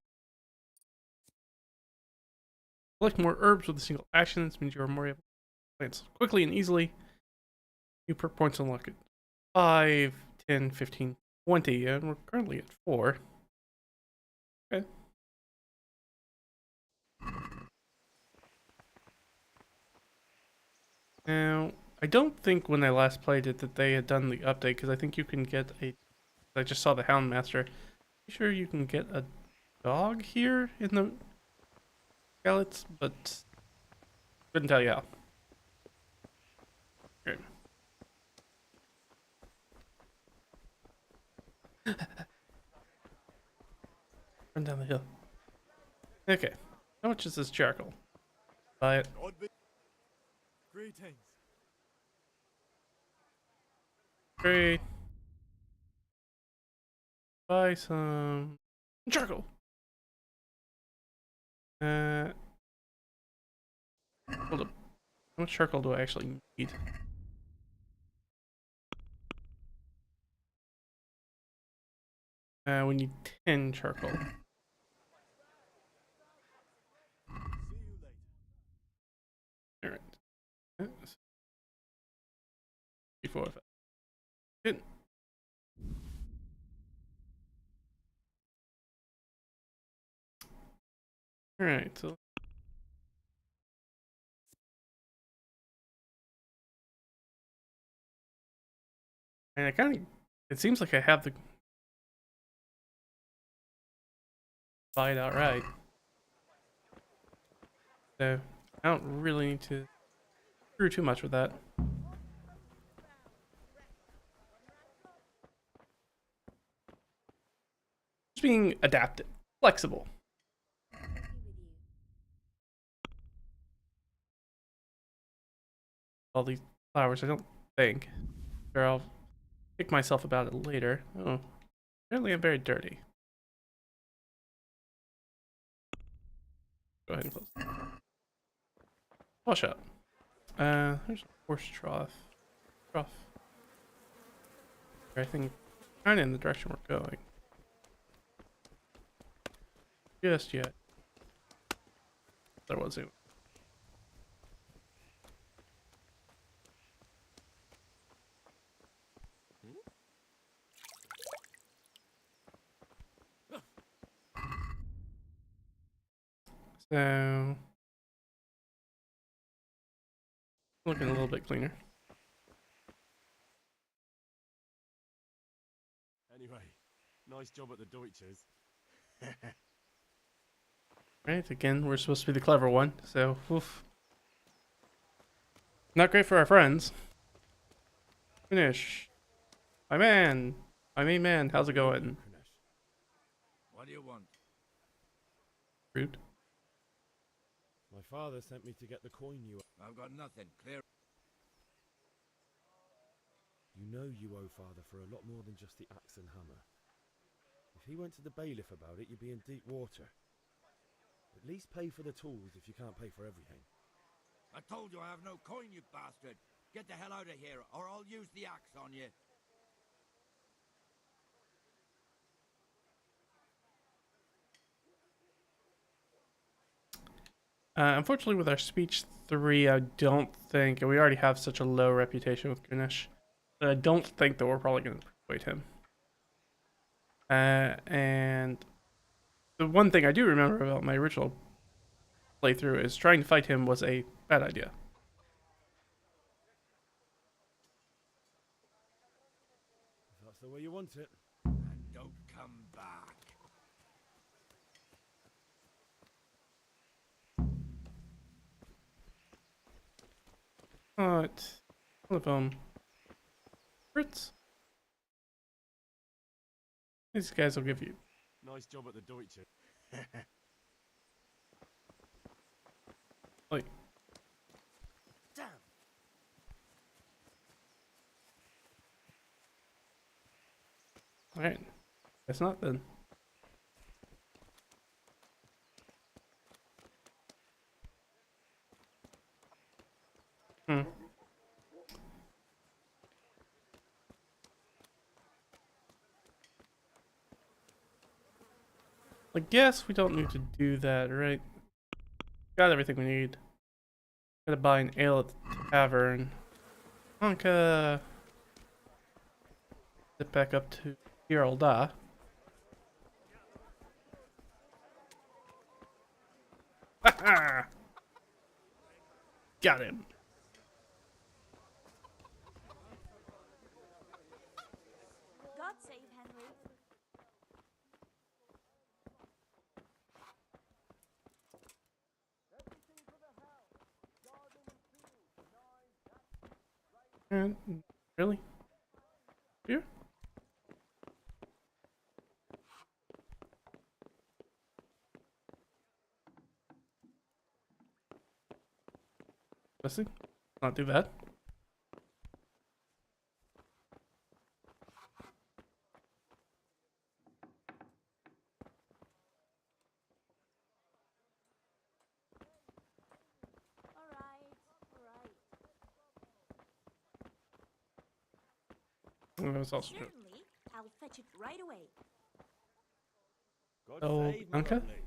Collect more herbs with a single action. This means you are more able to plants quickly and easily. You perk points unlock it. 5, 10, 15, 20, and we're currently at 4. Okay. Now, I don't think when I last played it that they had done the update, because I think you can get a... I just saw the Houndmaster. I'm sure you can get a dog here in the Scallots, but couldn't tell you how. Okay. Run down the hill. Okay. How much is this charcoal? Buy it. Greetings. Great. Buy some charcoal. Hold up. How much charcoal do I actually need? We need 10 charcoal. Alright. 3, 4, 5. 10. Alright, so and I kind of, it seems like I have the buy it outright. So I don't really need to screw too much with that. Just being adaptive, flexible. All these flowers, I don't think. Sure, I'll kick myself about it later. Oh, apparently I'm very dirty. Go ahead and close. Wash up. There's a horse trough. I think kind of in the direction we're going. Just yet. There was it. So looking a little bit cleaner. Anyway, nice job at the Deutsches. Right, again, we're supposed to be the clever one, so oof. Not great for our friends. Finish. My main man, how's it going? What do you want? Rude. My father sent me to get the coin you... I've got nothing. Clear. You know you owe father for a lot more than just the axe and hammer. If he went to the bailiff about it, you'd be in deep water. At least pay for the tools if you can't pay for everything. I told you I have no coin, you bastard. Get the hell out of here, or I'll use the axe on you. Unfortunately, with our speech 3, I don't think, and we already have such a low reputation with Ganesh, that I don't think that we're probably going to persuade him. And the one thing I do remember about my original playthrough is trying to fight him was a bad idea. where you want it. And don't come back. Alright. Telephone. Fritz. These guys will give you. Nice job at the Deutsche. Like. Damn. Alright. Guess not then. Hmm. I guess we don't need to do that, right? Got everything we need. Gotta buy an ale at the tavern. Honka. Get back up to Geralda. Ha Got him. God save Henry. Really? Here? Missing? Not do that. That was also true. Certainly, I'll fetch it right away. God Oh, save my Anka? lovely.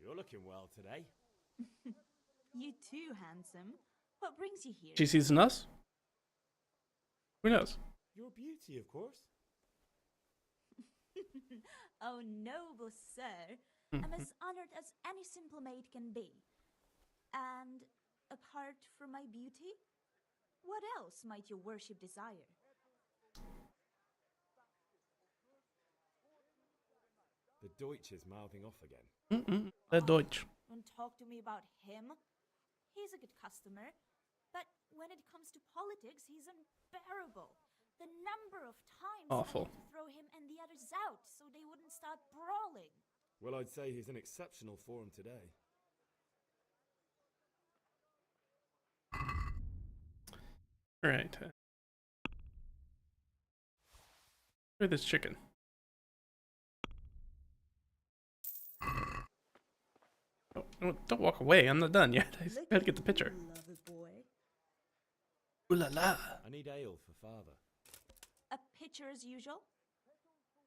You're looking well today. You too, handsome. What brings you here? She sees in us? Who knows? Your beauty, of course. Oh, noble sir. I'm as honored as any simple maid can be. And apart from my beauty, what else might your worship desire? The Deutsch is mouthing off again. That Deutsch. Don't talk to me about him. He's a good customer. But when it comes to politics, he's unbearable. The number of times Awful. I had to throw him and the others out so they wouldn't start brawling. Well, I'd say he's in exceptional form today. Alright. Look at this chicken. Oh, no, don't walk away. I'm not done yet. I gotta get the picture. Lover boy. Ooh la la. I need ale for father. A pitcher as usual?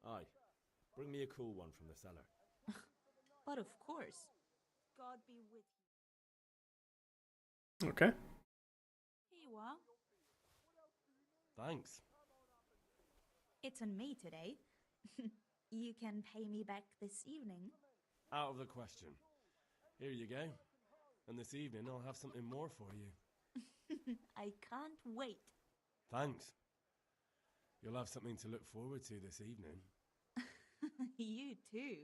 Aye. Bring me a cool one from the cellar. But of course. God be with Okay. you. Here you are. Thanks. It's on me today. You can pay me back this evening. Out of the question. Here you go. And this evening I'll have something more for you. I can't wait. Thanks. You'll have something to look forward to this evening. You too.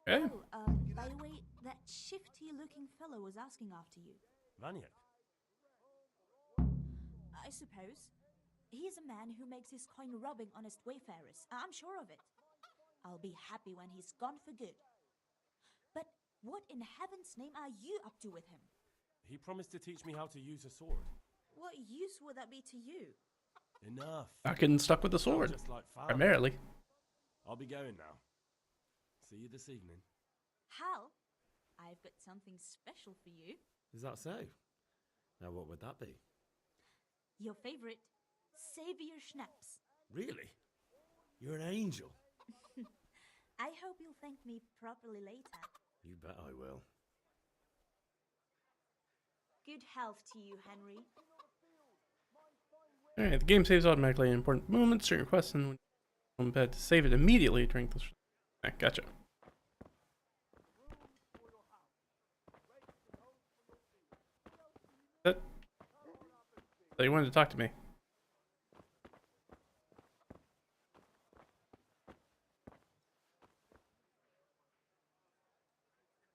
Okay. Oh, by the way, that shifty-looking fellow was asking after you. Vaniak. I suppose. He's a man who makes his coin robbing honest wayfarers. I'm sure of it. I'll be happy when he's gone for good. But what in heaven's name are you up to with him? He promised to teach me how to use a sword. What use would that be to you? Enough. Not getting stuck with the I'm sword. just like father. Primarily. I'll be going now. See you this evening. Hal, I've got something special for you. Is that so? Now, what would that be? Your favorite Savior Schnapps. Really? You're an angel. I hope you'll thank me properly later. You bet I will. Good health to you, Henry. Alright, the game saves automatically in important moments during quests and when you go bed to save it immediately during the. Okay, gotcha. So you wanted to talk to me.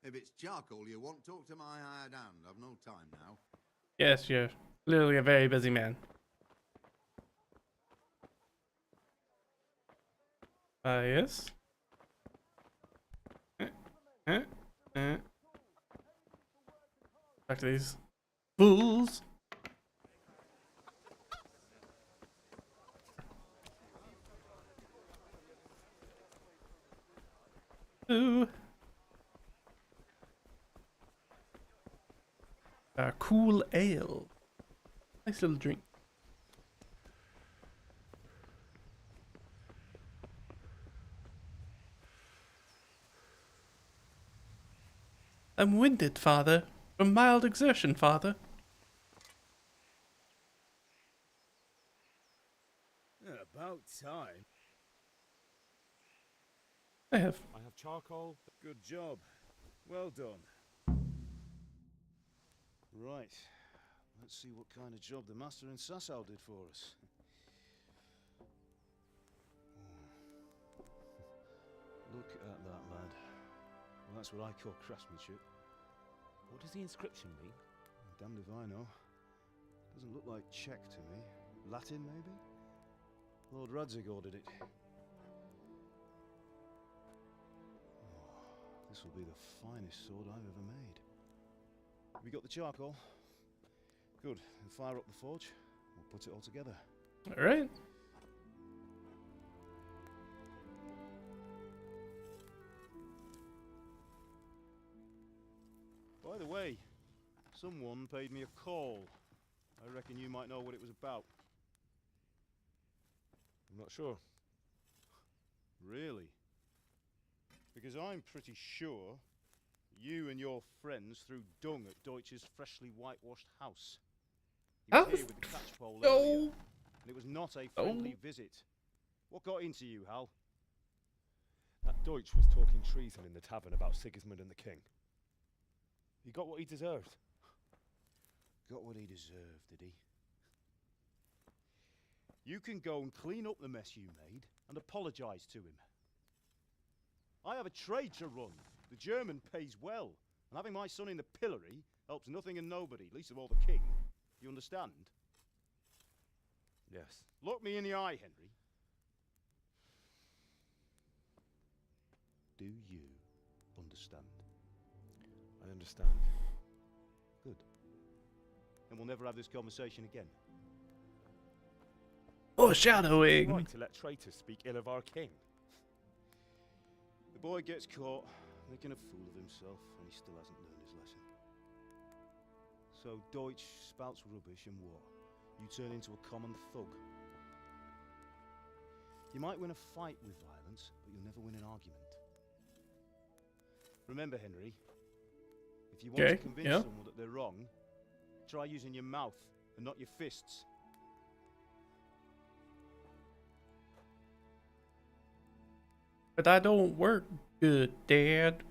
If it's charcoal you want, talk to my hired hand. I've no time now. Yes, you're literally a very busy man. Yes. Back to these fools. Ooh. Cool ale. Nice little drink. I'm winded, father. From mild exertion, father. About time. I have charcoal. Good job. Well done. Right. Let's see what kind of job the master in Sasau did for us. Look at that, lad. Well, that's what I call craftsmanship. What does the inscription mean? Damned if I know. Doesn't look like Czech to me. Latin, maybe? Lord Radzig ordered it. Oh, this will be the finest sword I've ever made. Have you got the charcoal? Good. Then fire up the forge. We'll put it all together. All right. By the way, someone paid me a call. I reckon you might know what it was about. I'm not sure. Really? Because I'm pretty sure you and your friends threw dung at Deutsch's freshly whitewashed house. He was here with the catchpole earlier, and it was not a friendly visit. What got into you, Hal? That Deutsch was talking treason in the tavern about Sigismund and the king. He got what he deserved. Got what he deserved, did he? You can go and clean up the mess you made and apologise to him. I have a trade to run. The German pays well, and having my son in the pillory helps nothing and nobody, least of all the king. You understand? Yes. Look me in the eye, Henry. Do you understand? I understand. Good. Then we'll never have this conversation again. Foreshadowing. Right to let traitors speak ill of our king. The boy gets caught making a fool of himself, and he still hasn't learned his lesson. So Deutsch spouts rubbish, and what? You turn into a common thug. You might win a fight with violence, but you'll never win an argument. Remember, Henry, if you want to convince someone that they're wrong, try using your mouth and not your fists. But I don't work good, Dad.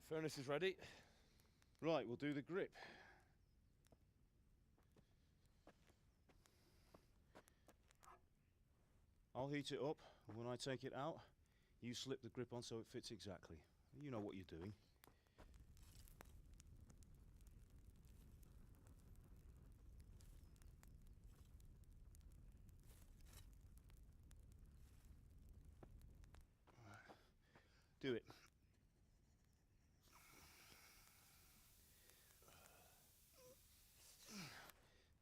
The furnace is ready. Right, we'll do the grip. I'll heat it up, and when I take it out, you slip the grip on so it fits exactly. You know what you're doing. Do it.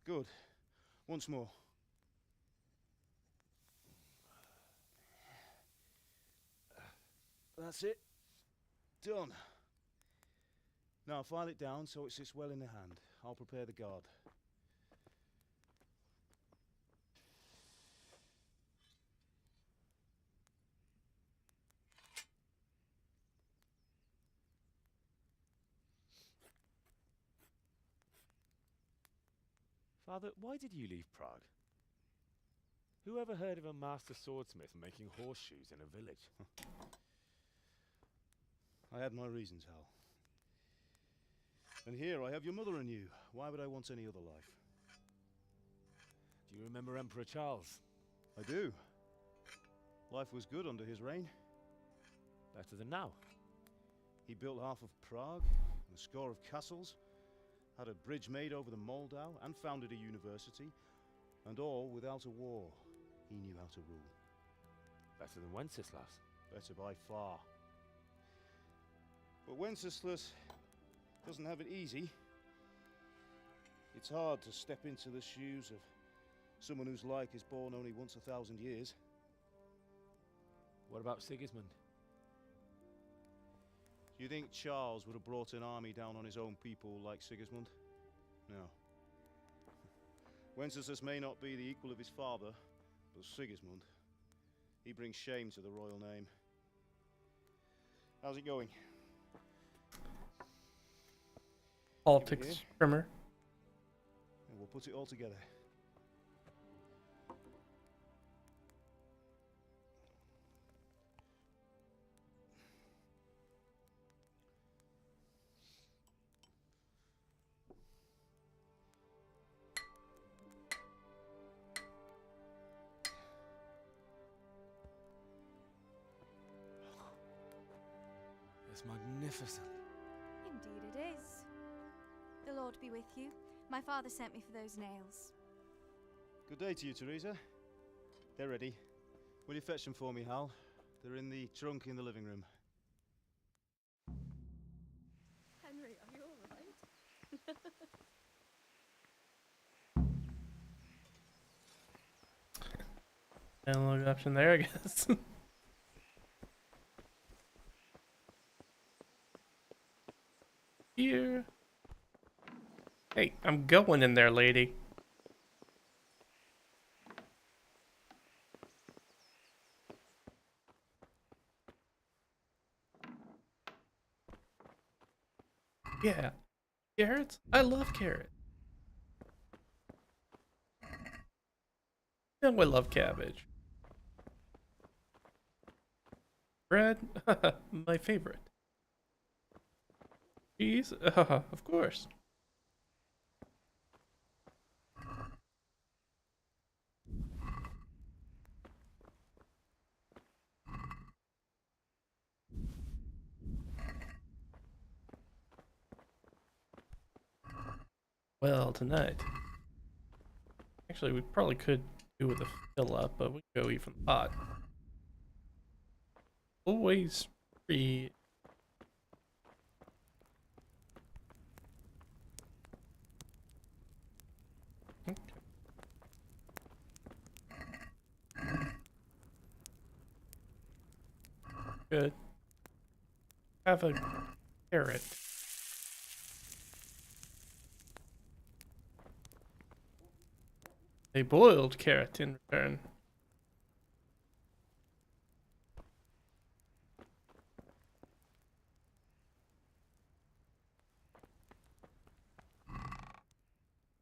Good. Once more. That's it. Done. Now file it down so it sits well in the hand. I'll prepare the guard. Father, why did you leave Prague? Who ever heard of a master swordsmith making horseshoes in a village? I had my reasons, Hal. And here I have your mother and you. Why would I want any other life? Do you remember Emperor Charles? I do. Life was good under his reign. Better than now. He built half of Prague, and a score of castles, had a bridge made over the Moldau, and founded a university, and all without a war. He knew how to rule. Better than Wenceslas. Better by far. But Wenceslas doesn't have it easy. It's hard to step into the shoes of someone whose like is born only once 1,000 years. What about Sigismund? Do you think Charles would have brought an army down on his own people like Sigismund? No. Wenceslas may not be the equal of his father, but Sigismund, he brings shame to the royal name. How's it going? Politics trimmer. And we'll put it all together. It's magnificent. Indeed it is. The Lord be with you. My father sent me for those nails. Good day to you, Teresa. They're ready. Will you fetch them for me, Hal? They're in the trunk in the living room. Henry, are you alright? Analog option there, I guess. Here. Hey, I'm going in there, lady. Yeah. Carrots? I love carrots. And we love cabbage. Bread? My favorite. Cheese? Of course. Well, tonight. Actually, we probably could do with a fill up, but we can go eat from the pot. Always free. Okay. Good. Have a carrot. A boiled carrot in return.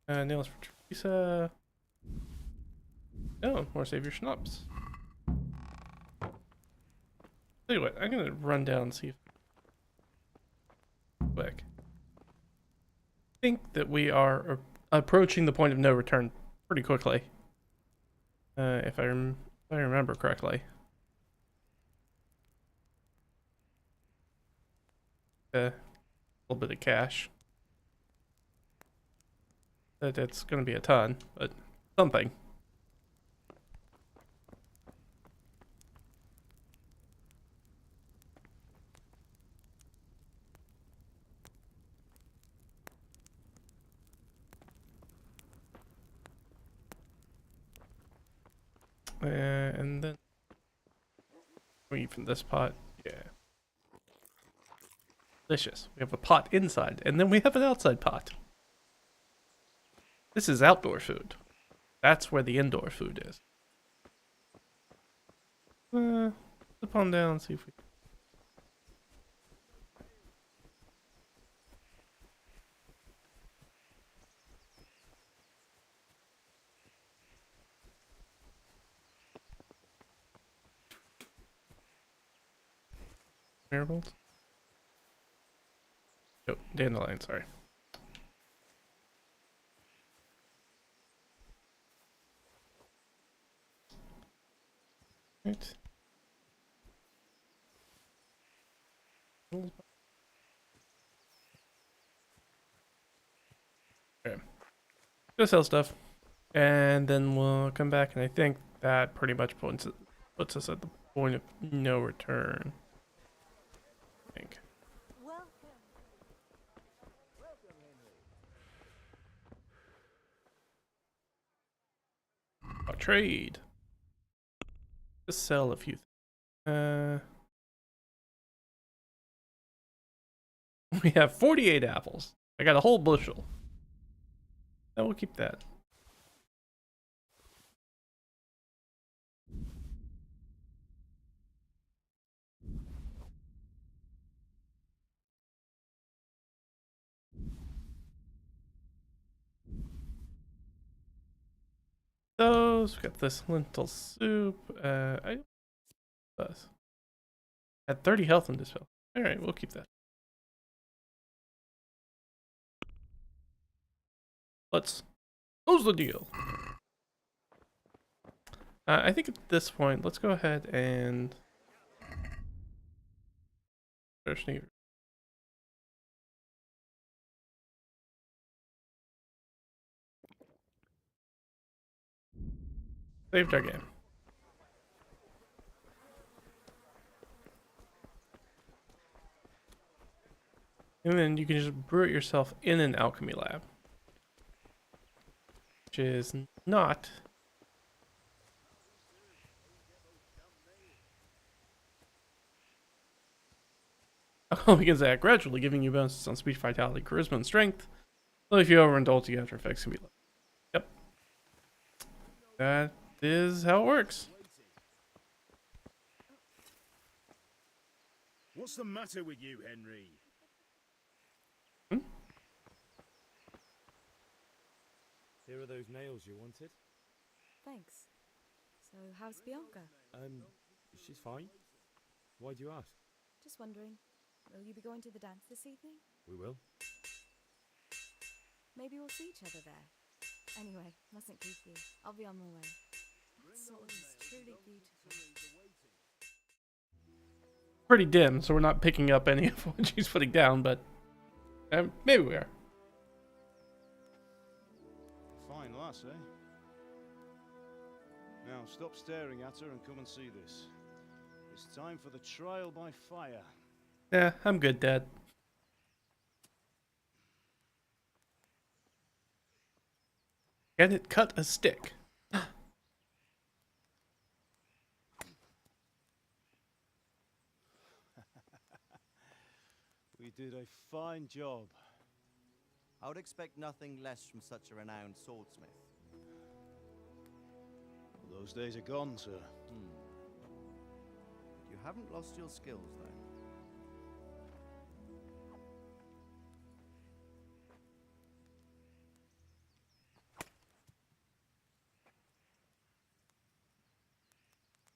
Nails for Teresa. Oh, more save your schnapps. Tell you what, I'm gonna run down and see if quick. I think that we are approaching the point of no return pretty quickly. If I remember correctly. A little bit of cash. That's going to be a ton, but something. And then we eat from this pot. Yeah. Delicious. We have a pot inside, and then we have an outside pot. This is outdoor food. That's where the indoor food is. Flip on down and see if we... Marigolds? Oh, dandelion, sorry. Right. Go sell stuff. And then we'll come back, and I think that pretty much puts us at the point of no return. I think. I'll trade. Just sell a few things. We have 48 apples. I got a whole bushel. And we'll keep that. Those, we got this lentil soup. Had 30 health in this pill. Alright, we'll keep that. Let's close the deal. I think at this point, let's go ahead and saved our game. And then you can just brew it yourself in an alchemy lab. Which is not alchemy begins at gradually giving you bonuses on speech, vitality, charisma, and strength. So if you overindulge, you after effects can be low. Yep. That is how it works. What's the matter with you, Henry? Here are those nails you wanted. Thanks. So, how's Bianca? She's fine. Why do you ask? Just wondering, will you be going to the dance this evening? We will. Maybe we'll see each other there. Anyway, mustn't keep you. I'll be on my way. That sword is truly beautiful. Pretty dim, so we're not picking up any of what she's putting down, but maybe we are. Fine lass, eh? Now stop staring at her and come and see this. It's time for the trial by fire. Yeah, I'm good, Dad. Can it cut a stick? We did a fine job. I would expect nothing less from such a renowned swordsmith. Those days are gone, sir. You haven't lost your skills, though.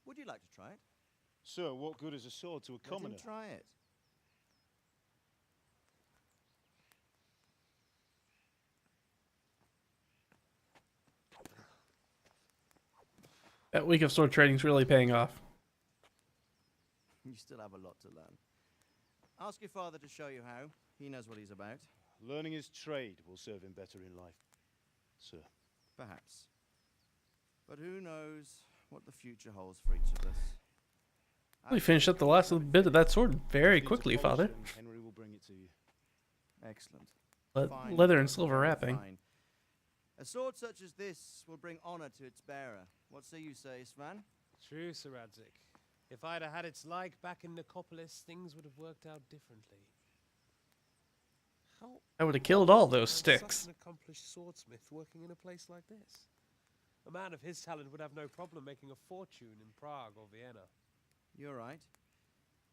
Would you like to try it? Sir, what good is a sword to a commoner? Let him try it. That week of sword trading's really paying off. You still have a lot to learn. Ask your father to show you how. He knows what he's about. Learning his trade will serve him better in life, sir. Perhaps. But who knows what the future holds for each of us. We finished up the last bit of that sword very quickly, Father. Henry will bring it to you. Excellent. Leather and silver wrapping. Fine. A sword such as this will bring honor to its bearer. What say you, Svan? True, Sir Radzik. If I'd have had its like back in Nicopolis, things would have worked out differently. How I would have killed all those sticks. Such an accomplished swordsmith working in a place like this. A man of his talent would have no problem making a fortune in Prague or Vienna. You're right.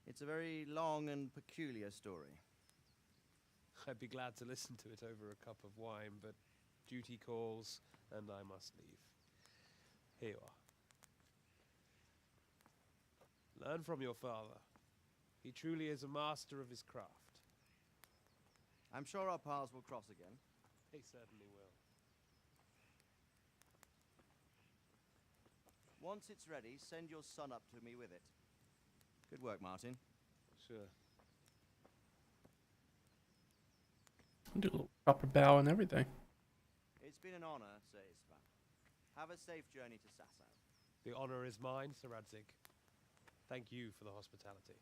It's a very long and peculiar story. I'd be glad to listen to it over a cup of wine, but duty calls, and I must leave. Here you are. Learn from your father. He truly is a master of his craft. I'm sure our paths will cross again. They certainly will. Once it's ready, send your son up to me with it. Good work, Martin. Sure. Do a little proper bow and everything. It's been been an honor, Sir Ispan. Have a safe journey to Sasau. The honor is mine, Sir Radzig. Thank you for the hospitality.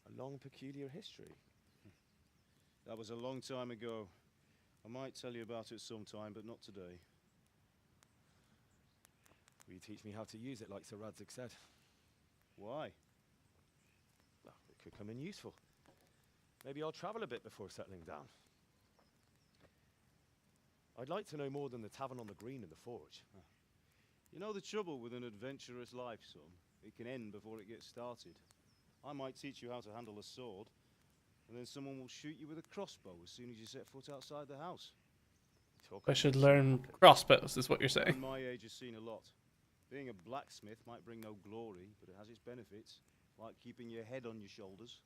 A long, peculiar history. That was a long time ago. I might tell you about it sometime, but not today. Will you teach me how to use it like Sir Radzig said? Why? Well, it could come in useful. Maybe I'll travel a bit before settling down. I'd like to know more than the tavern on the green and the forge. You know the trouble with an adventurous life, son? It can end before it gets started. I might teach you how to handle a sword, and then someone will shoot you with a crossbow as soon as you set foot outside the house. I should learn crossbows, is what you're saying. My age has seen a lot. Being a blacksmith might bring no glory, but it has its benefits, like keeping your head on your shoulders.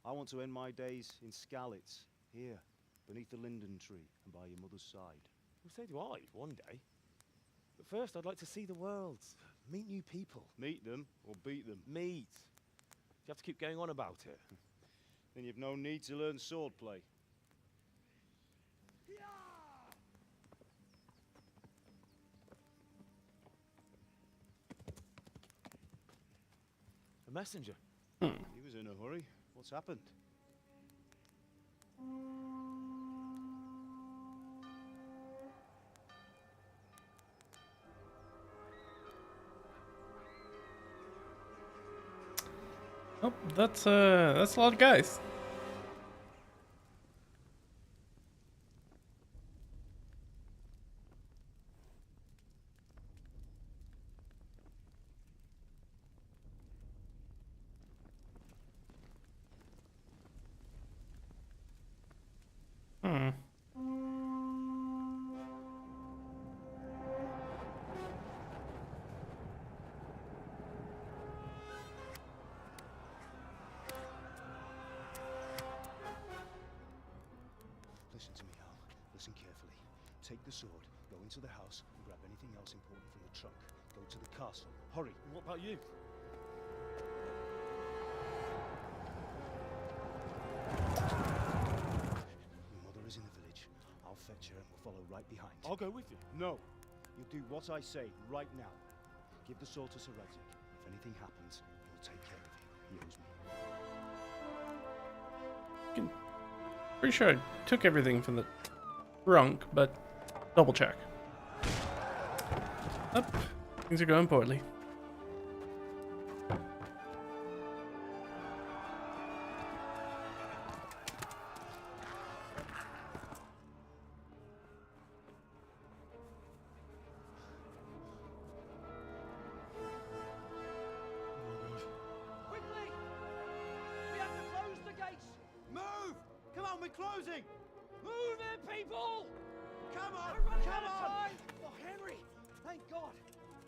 I want to end my days in Skalitz, here, beneath the linden tree and by your mother's side. Well, so do I, one day. But first, I'd like to see the world, meet new people. Meet them or beat them? Meet. You have to keep going on about it. Then you've no need to learn swordplay. A messenger. He was in a hurry. What's happened? Oh, that's a lot of guys. Listen to me, Al. Listen carefully. Take the sword, go into the house, and grab anything else important from the trunk. Go to the castle. Hurry. What about you? Your mother is in the village. I'll fetch her and we'll follow right behind. I'll go with you. No. You'll do what I say right now. Give the sword to Sir Radzig. If anything happens, he'll take care of you. He owes me. Pretty sure I took everything from the trunk, but double check. Up. Things are going poorly. Quickly! We have to close the gates! Move! Come on, we're closing! Move it, people! Come on! We're running Come out of on! time! Oh, Henry! Thank God!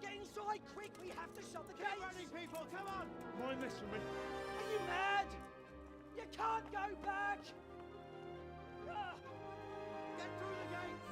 Get inside, quick! We have to shut the gates! Get running, people! Come on! Mind this for me. Are you mad? You can't go back! Ah. Get through the gates!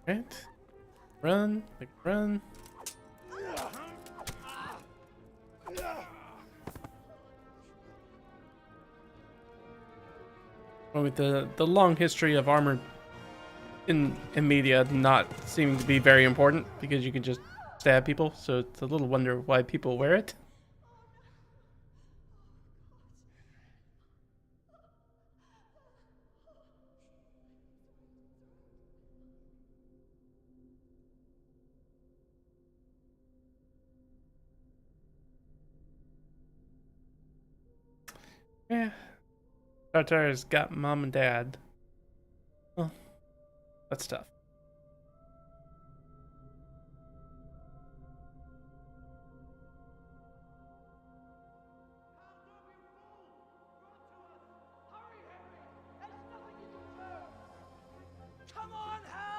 Right. Run, like run. Well, with the long history of armor in media not seeming to be very important because you can just stab people, so it's a little wonder why people wear it. Yeah. Tartar's got mom and dad. Well, that's tough. Come on, Hal!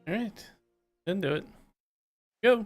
Alright. Didn't do it. Go.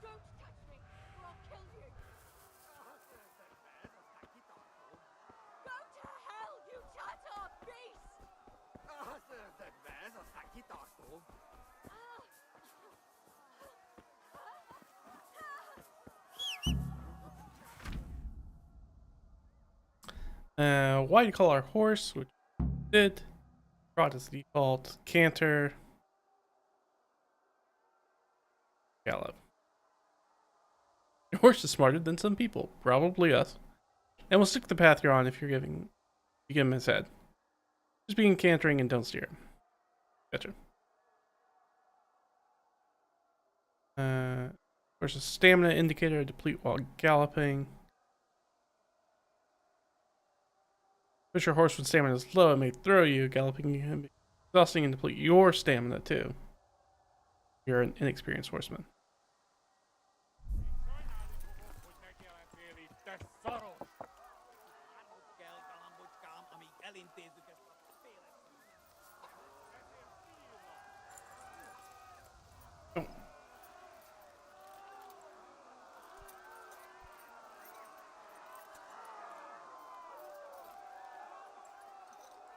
Don't touch me, or I'll kill you! Go to hell, you Tatar beast! Why do you call our horse? Which we did. Trot as the default. Canter. Gallop. Your horse is smarter than some people, probably us. And we'll stick to the path you're on if you give him his head. Just begin cantering and don't steer. Gotcha. There's a stamina indicator deplete while galloping. Push your horse when stamina is low, it may throw you. Galloping can be exhausting and deplete your stamina too. You're an inexperienced horseman.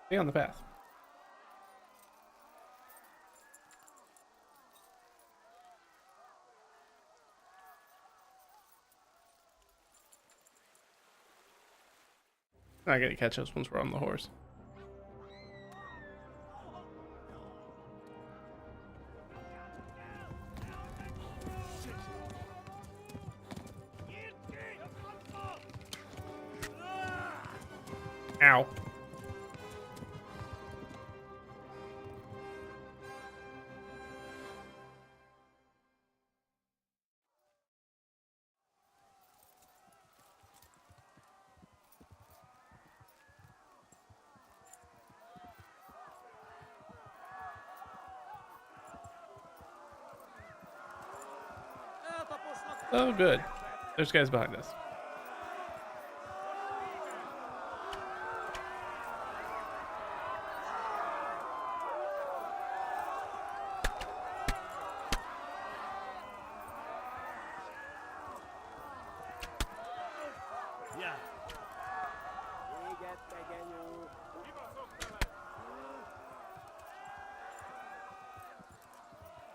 Stay on the path. I gotta catch us once we're on the horse. Ow. Oh, good. There's guys behind us.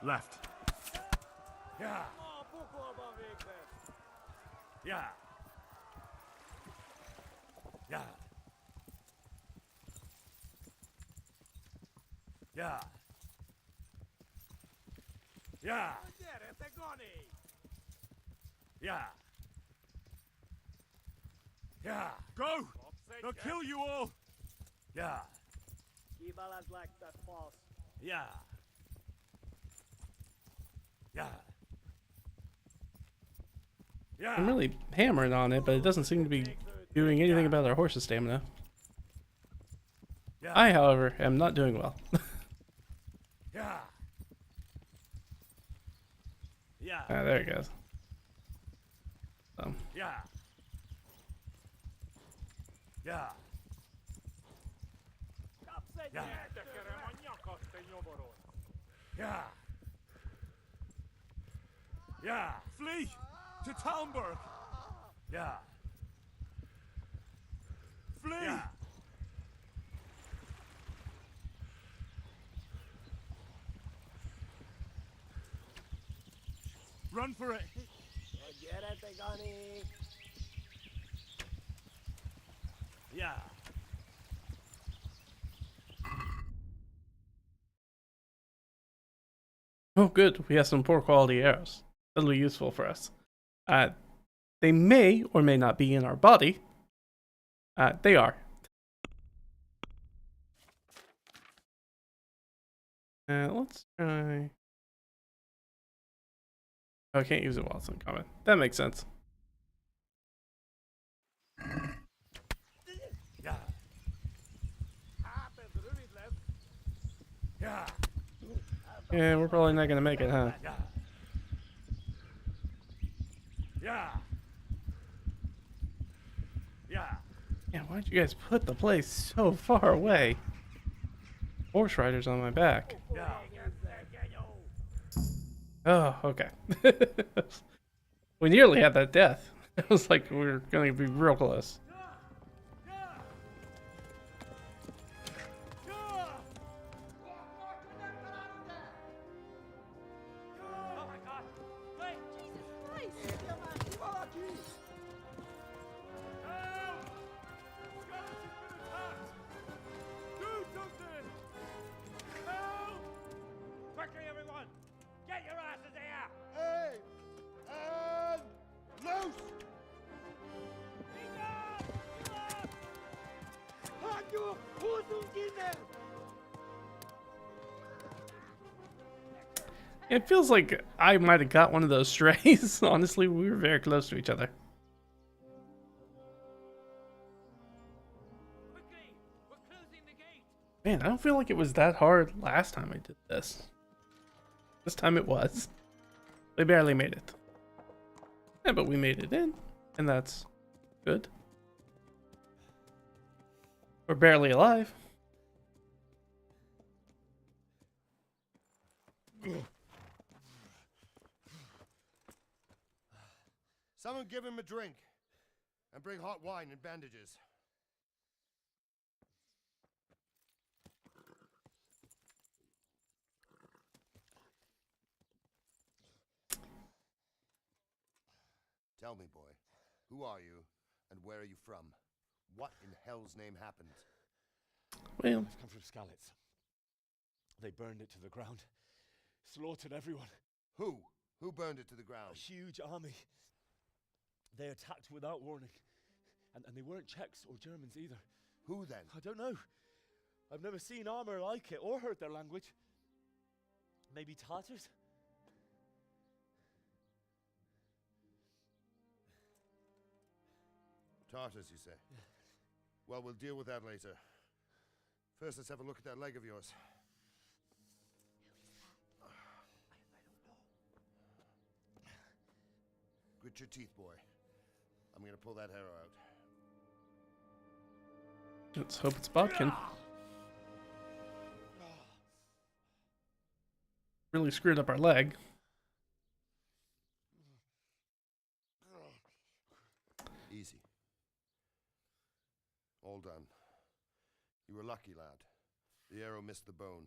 Left. Yeah. Yeah. Yeah. Yeah. Yeah. Yeah. Yeah. Go! They'll kill you all! Yeah. Yeah. Yeah. Yeah. I'm really hammering on it, but it doesn't seem to be doing anything about our horse's stamina. Yeah. I, however, am not doing well. Yeah. Yeah. Ah, there it goes. Yeah. Yeah. Yeah. Yeah. Yeah. Flee to Talmberg. Yeah. Flee. Yeah. Run for it. Yeah. Oh, good. We have some poor quality arrows. That'll be useful for us. They may or may not be in our body. They are. Let's try. Oh, I can't use it while it's in combat. That makes sense. Yeah, we're probably not gonna make it, huh? Yeah. Yeah. Yeah, why'd you guys put the place so far away? Horse riders on my back. Oh, okay. We nearly had that death. It was like we were gonna be real close. Quickly, everyone! Get your asses here! Hey! And loose! It feels like I might have got one of those strays. Honestly, we were very close to each other. Man, I don't feel like it was that hard last time I did this. This time it was. We barely made it. Yeah, but we made it in, and that's good. We're barely alive. Someone give him a drink. And bring hot wine and bandages. Tell me, boy, who are you, and where are you from? What in hell's name happened? Well, I've come from Skalitz. They burned it to the ground. Slaughtered everyone. Who? Who burned it to the ground? A huge army. They attacked without warning. And they weren't Czechs or Germans either. Who then? I don't know. I've never seen armor like it or heard their language. Maybe Tatars? Tartars, you say? Yeah. Well, we'll deal with that later. First, let's have a look at that leg of yours. Grit your teeth, boy. I'm gonna pull that arrow out. Let's hope it's Bodkin. Really screwed up our leg. Easy. All done. You were lucky, lad. The arrow missed the bone.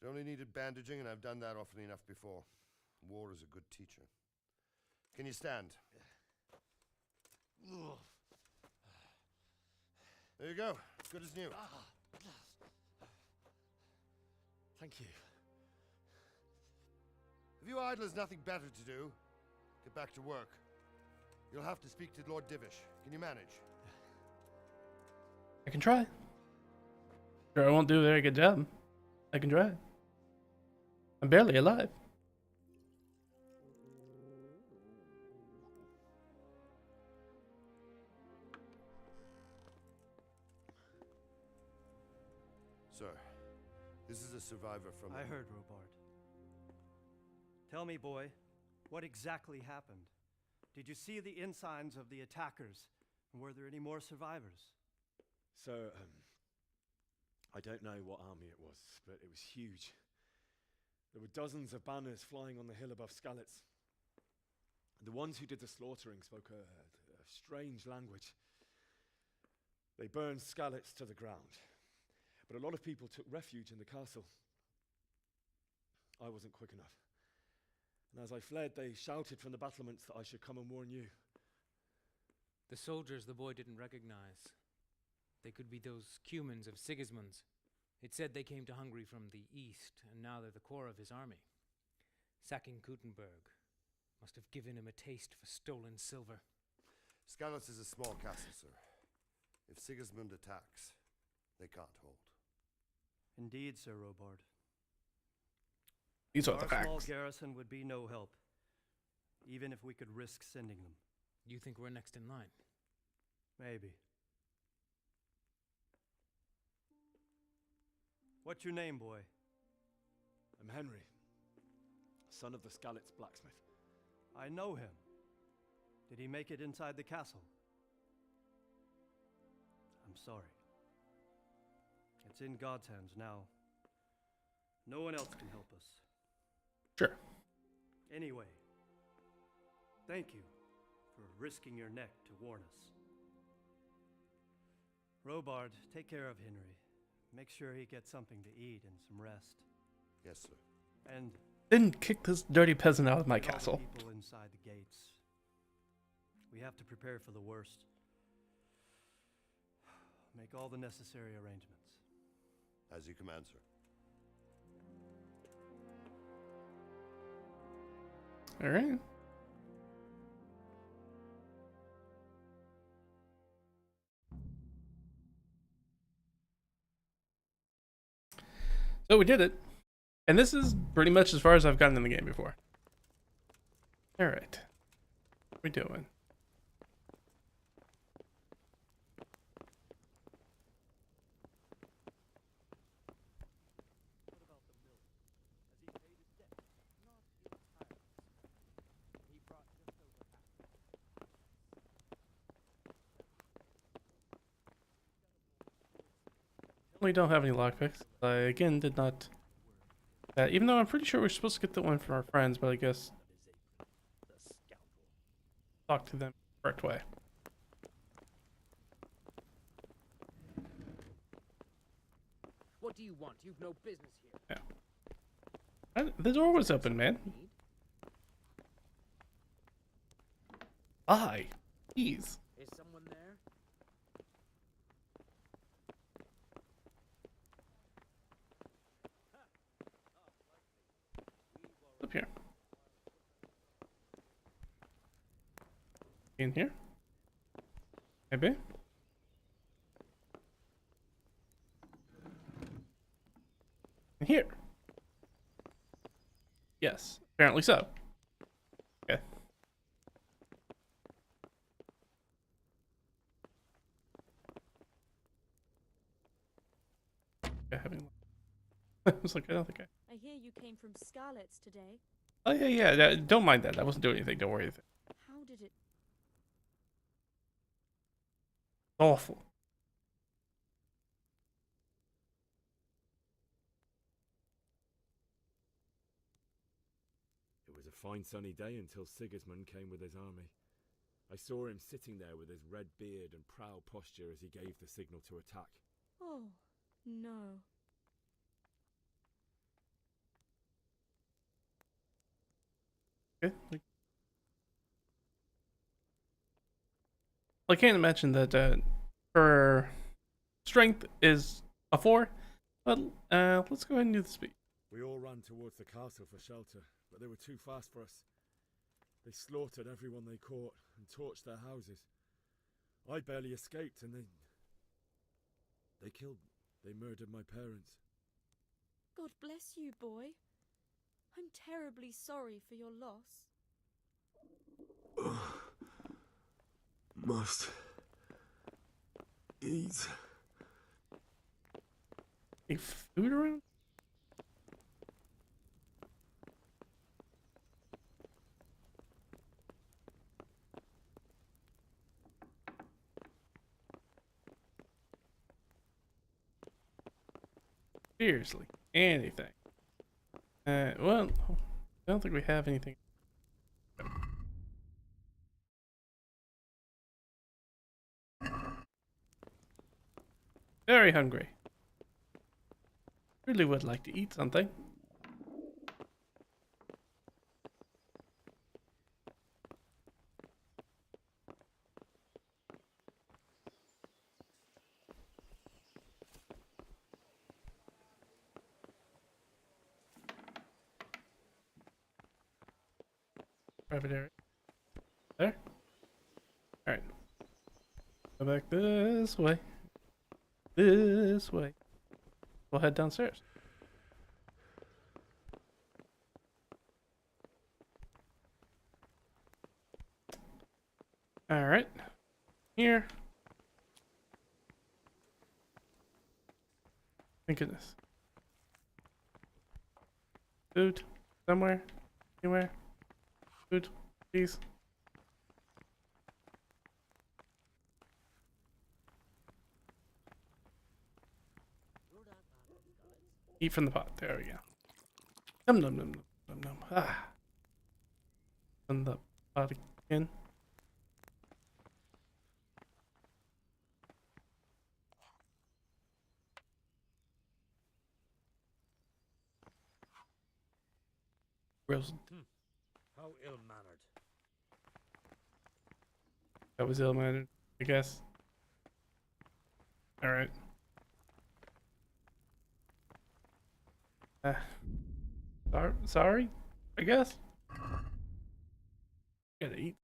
It only needed bandaging, and I've done that often enough before. War is a good teacher. Can you stand? There you go. Good as new. Thank you. If you idlers nothing better to do, get back to work. You'll have to speak to Lord Divish. Can you manage? I can try. Sure, I won't do a very good job. I can try. I'm barely alive. Sir, this is a survivor from... I heard, Robard. Tell me, boy, what exactly happened? Did you see the ensigns of the attackers? And were there any more survivors? So, I don't know what army it was, but it was huge. There were dozens of banners flying on the hill above Skalitz. The ones who did the slaughtering spoke a strange language. They burned Skalitz to the ground, but a lot of people took refuge in the castle. I wasn't quick enough. And as I fled, they shouted from the battlements that I should come and warn you. The soldiers the boy didn't recognize. They could be those Cumans of Sigismund's. It said they came to Hungary from the east, and now they're the core of his army. Sacking Gutenberg must have given him a taste for stolen silver. Skalitz is a small castle, sir. If Sigismund attacks, they can't hold. Indeed, Sir Robard. These are the Our small facts. garrison would be no help, even if we could risk sending them. You think we're next in line? Maybe. What's your name, boy? I'm Henry, son of the Skalitz blacksmith. I know him. Did he make it inside the castle? I'm sorry. It's in God's hands now. No one else can help us. Sure. Anyway, thank you for risking your neck to warn us. Robard, take care of Henry. Make sure he gets something to eat and some rest. Yes, sir. And Didn't kick this dirty peasant out of my get all the castle. people inside the gates. We have to prepare for the worst. Make all the necessary arrangements. As you command, sir. All right. So we did it. And this is pretty much as far as I've gotten in the game before. All right. What are we doing? We don't have any lockpicks. I again did not. Even though I'm pretty sure we're supposed to get the one from our friends, but I guess talk to them the correct way. What do you want? You've no business here. Yeah. The door was open, man. Hi. Jeez. Is someone there? Up here. In here? Maybe? In here? Yes, apparently so. Okay. I was like, I don't think I... I hear you came from Scarlet's today. Oh, yeah. Don't mind that. I wasn't doing anything. Don't worry. How did it... Awful. It was a fine sunny day until Sigismund came with his army. I saw him sitting there with his red beard and proud posture as he gave the signal to attack. Oh, no. Okay. I can't imagine that her strength is a 4, but let's go ahead and do the speed. We all ran towards the castle for shelter, but they were too fast for us. They slaughtered everyone they caught and torched their houses. I barely escaped, and they murdered my parents. God bless you, boy. I'm terribly sorry for your loss. Must eat. Any food around? Seriously, anything. Well, I don't think we have anything. Very hungry. Really would like to eat something. Private area. There? Alright. Go back this way. This way. we'll head downstairs. All right, here. Thank goodness. Food, somewhere, anywhere. Food, please. Eat from the pot. There we go. Num num num num num. Ah. From the pot again. Gross. How ill-mannered. That was ill-mannered, I guess. All right. Sorry, I guess. Gotta eat.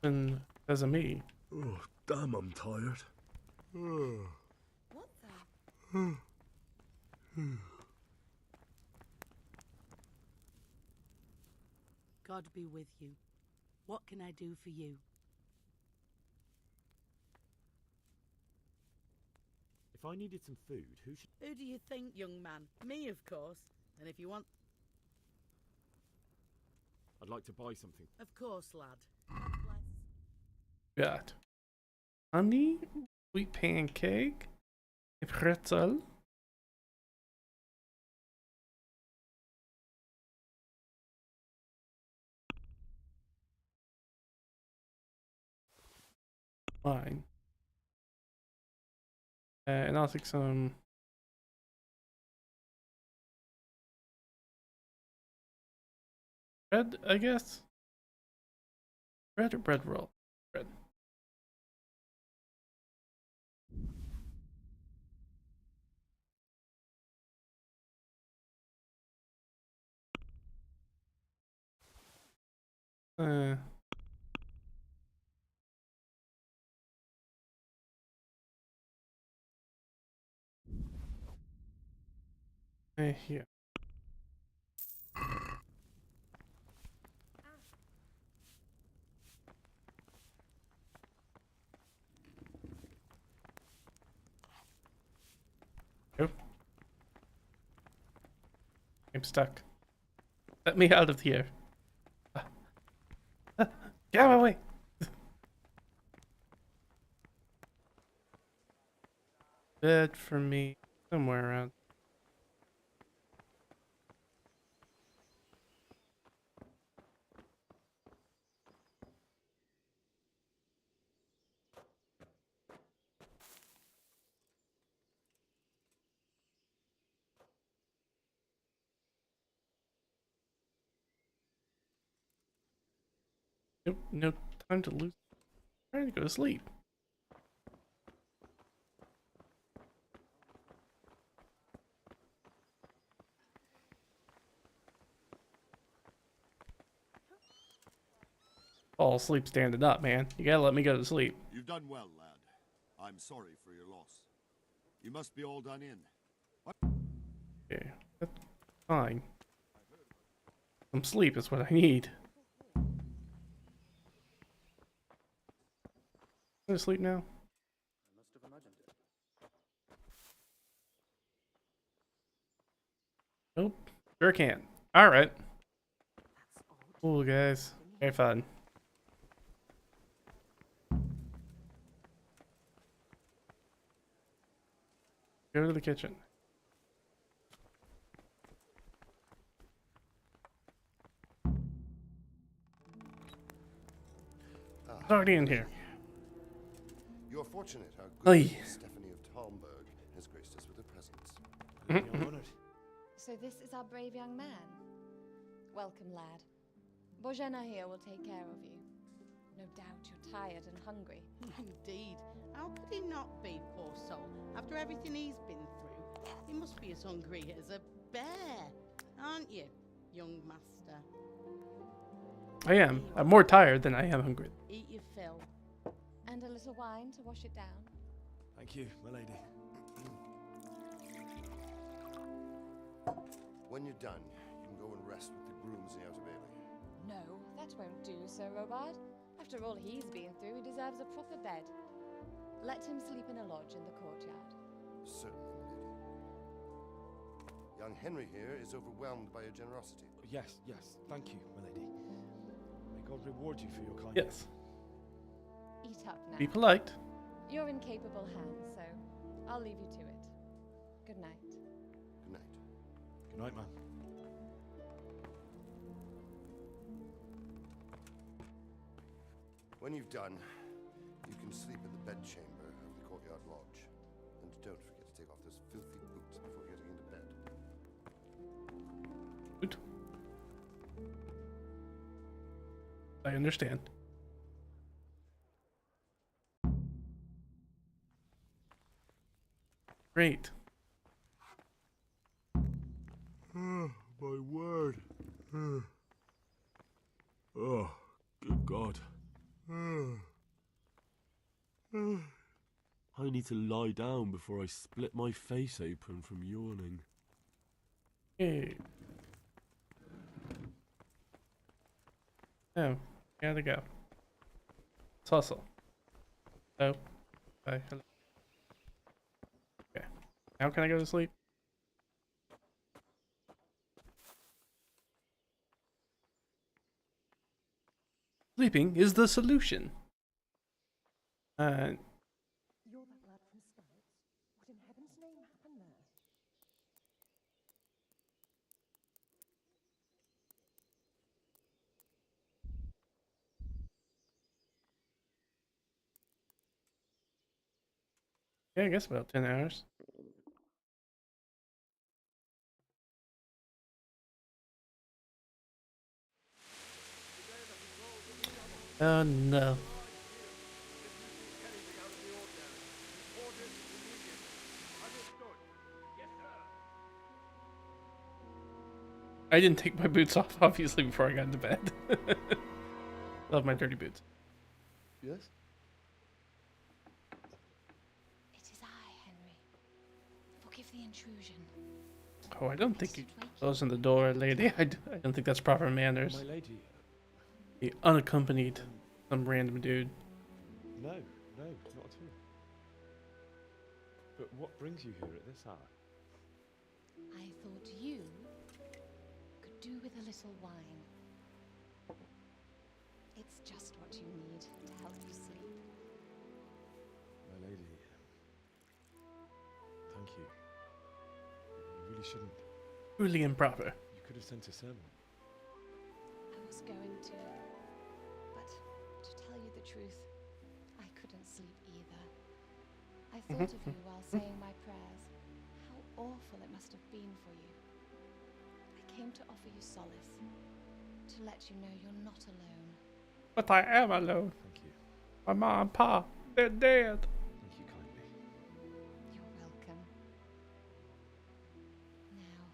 And as a me. Oh, damn, I'm tired. What the? God be with you. What can I do for you? If I needed some food, who should... Who do you think, young man? Me, of course. And if you want... I'd like to buy something. Of course, lad. Got honey, wheat pancake, a pretzel. Fine. And I'll take some. Bread, I guess. Bread or bread roll? Bread. Here. Nope. I'm stuck. Let me out of here. Get out of my way. Bed for me somewhere around. Nope, no time to lose. I'm trying to go to sleep. Fall asleep standing up, man. You gotta let me go to sleep. You've done well, lad. I'm sorry for your loss. You must be all done in. Okay, that's fine. Some sleep is what I need. Go to sleep now. Nope. Sure can. Alright. Cool, guys. Very fun. Go to the kitchen. It's already in here. You're fortunate our Oy. good Stephanie of Talmberg has graced us with her presence. So this is our brave young man. Welcome, lad. Bojena here will take care of you. No doubt you're tired and hungry. Indeed. How could he not be, poor soul? After everything he's been through, You must be as hungry as a bear, aren't you, young master? I am. I'm more tired than I am hungry. Eat your fill. And a little wine to wash it down. Thank you, my lady. When you're done, you can go and rest with the grooms in the outer bailey. No, that won't do, Sir Robard. After all he's been through, he deserves a proper bed. Let him sleep in a lodge in the courtyard. Certainly, milady. Young Henry here is overwhelmed by your generosity. Yes, yes. Thank you, my lady. May God reward you for your kindness. Yes. Eat up now. Be polite. You're in capable hands, so I'll leave you to it. Good night. Good night. Good night, ma'am. When you've done, you can sleep in the bedchamber of the courtyard lodge. And don't forget to take off those filthy boots before getting into bed. Good. I understand. Great. My word. Oh, good God. I need to lie down before I split my face open from yawning. Hey. Oh, gotta go. Let's hustle. Oh. Bye. Hello. Okay. Now can I go to sleep? Sleeping is the solution. You're that lad from Scouts? What in heaven's name happened there? Yeah, I guess about 10 hours. Oh no. I didn't take my boots off, obviously, before I got into bed. Love my dirty boots. Yes? It is I, Henry. Forgive the intrusion. Oh, I don't think you closing the door, lady. I don't think that's proper manners. My lady. Be unaccompanied, some random dude. No, no, not at all. But what brings you here at this hour? I thought you could do with a little wine. It's just what you need to help you sleep. My lady. Thank you. You really shouldn't. Truly improper. You could have sent a sermon. I was going to, but to tell you the truth, I couldn't sleep either. I thought of you while saying my prayers. How awful it must have been for you. I came to offer you solace, to let you know you're not alone. But I am alone. Thank you. My mom and pa, they're dead. Thank you kindly. You're welcome. Now,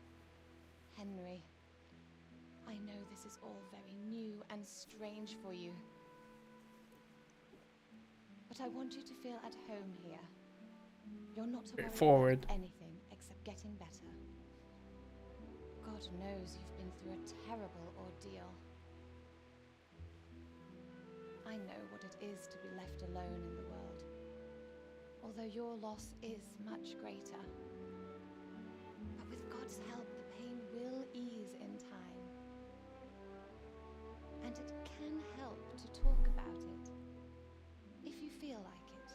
Henry, I know this is all very new and strange for you. But I want you to feel at home here. You're not to worry Forward. about anything except getting better. God knows you've been through a terrible ordeal. I know what it is to be left alone in the world, although your loss is much greater. But with God's help, the pain will ease in time. And it can help to talk about it, if you feel like it.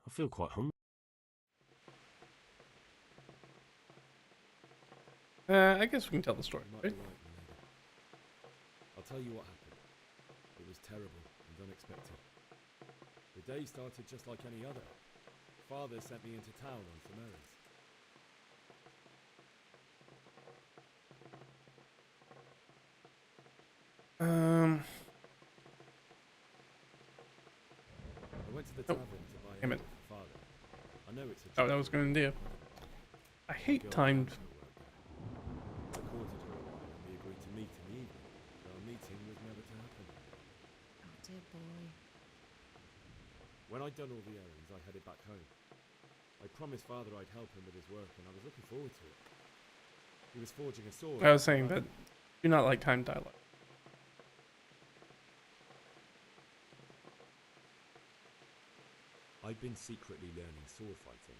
I feel quite hungry. I guess we can tell the story, You might right? be right, my lady. I'll tell you what happened. It was terrible and unexpected. The day started just like any other. Father sent me into town on some errands. Oh, that was going to do. I hate timed. I courted her a while and we agreed to meet in the evening, but our meeting was never to happen. Oh, dear boy. When I'd done all the errands, I headed back home. I promised Father I'd help him with his work, and I was looking forward to it. He was forging a sword. I was saying that do not like timed dialogue. I'd been secretly learning sword fighting,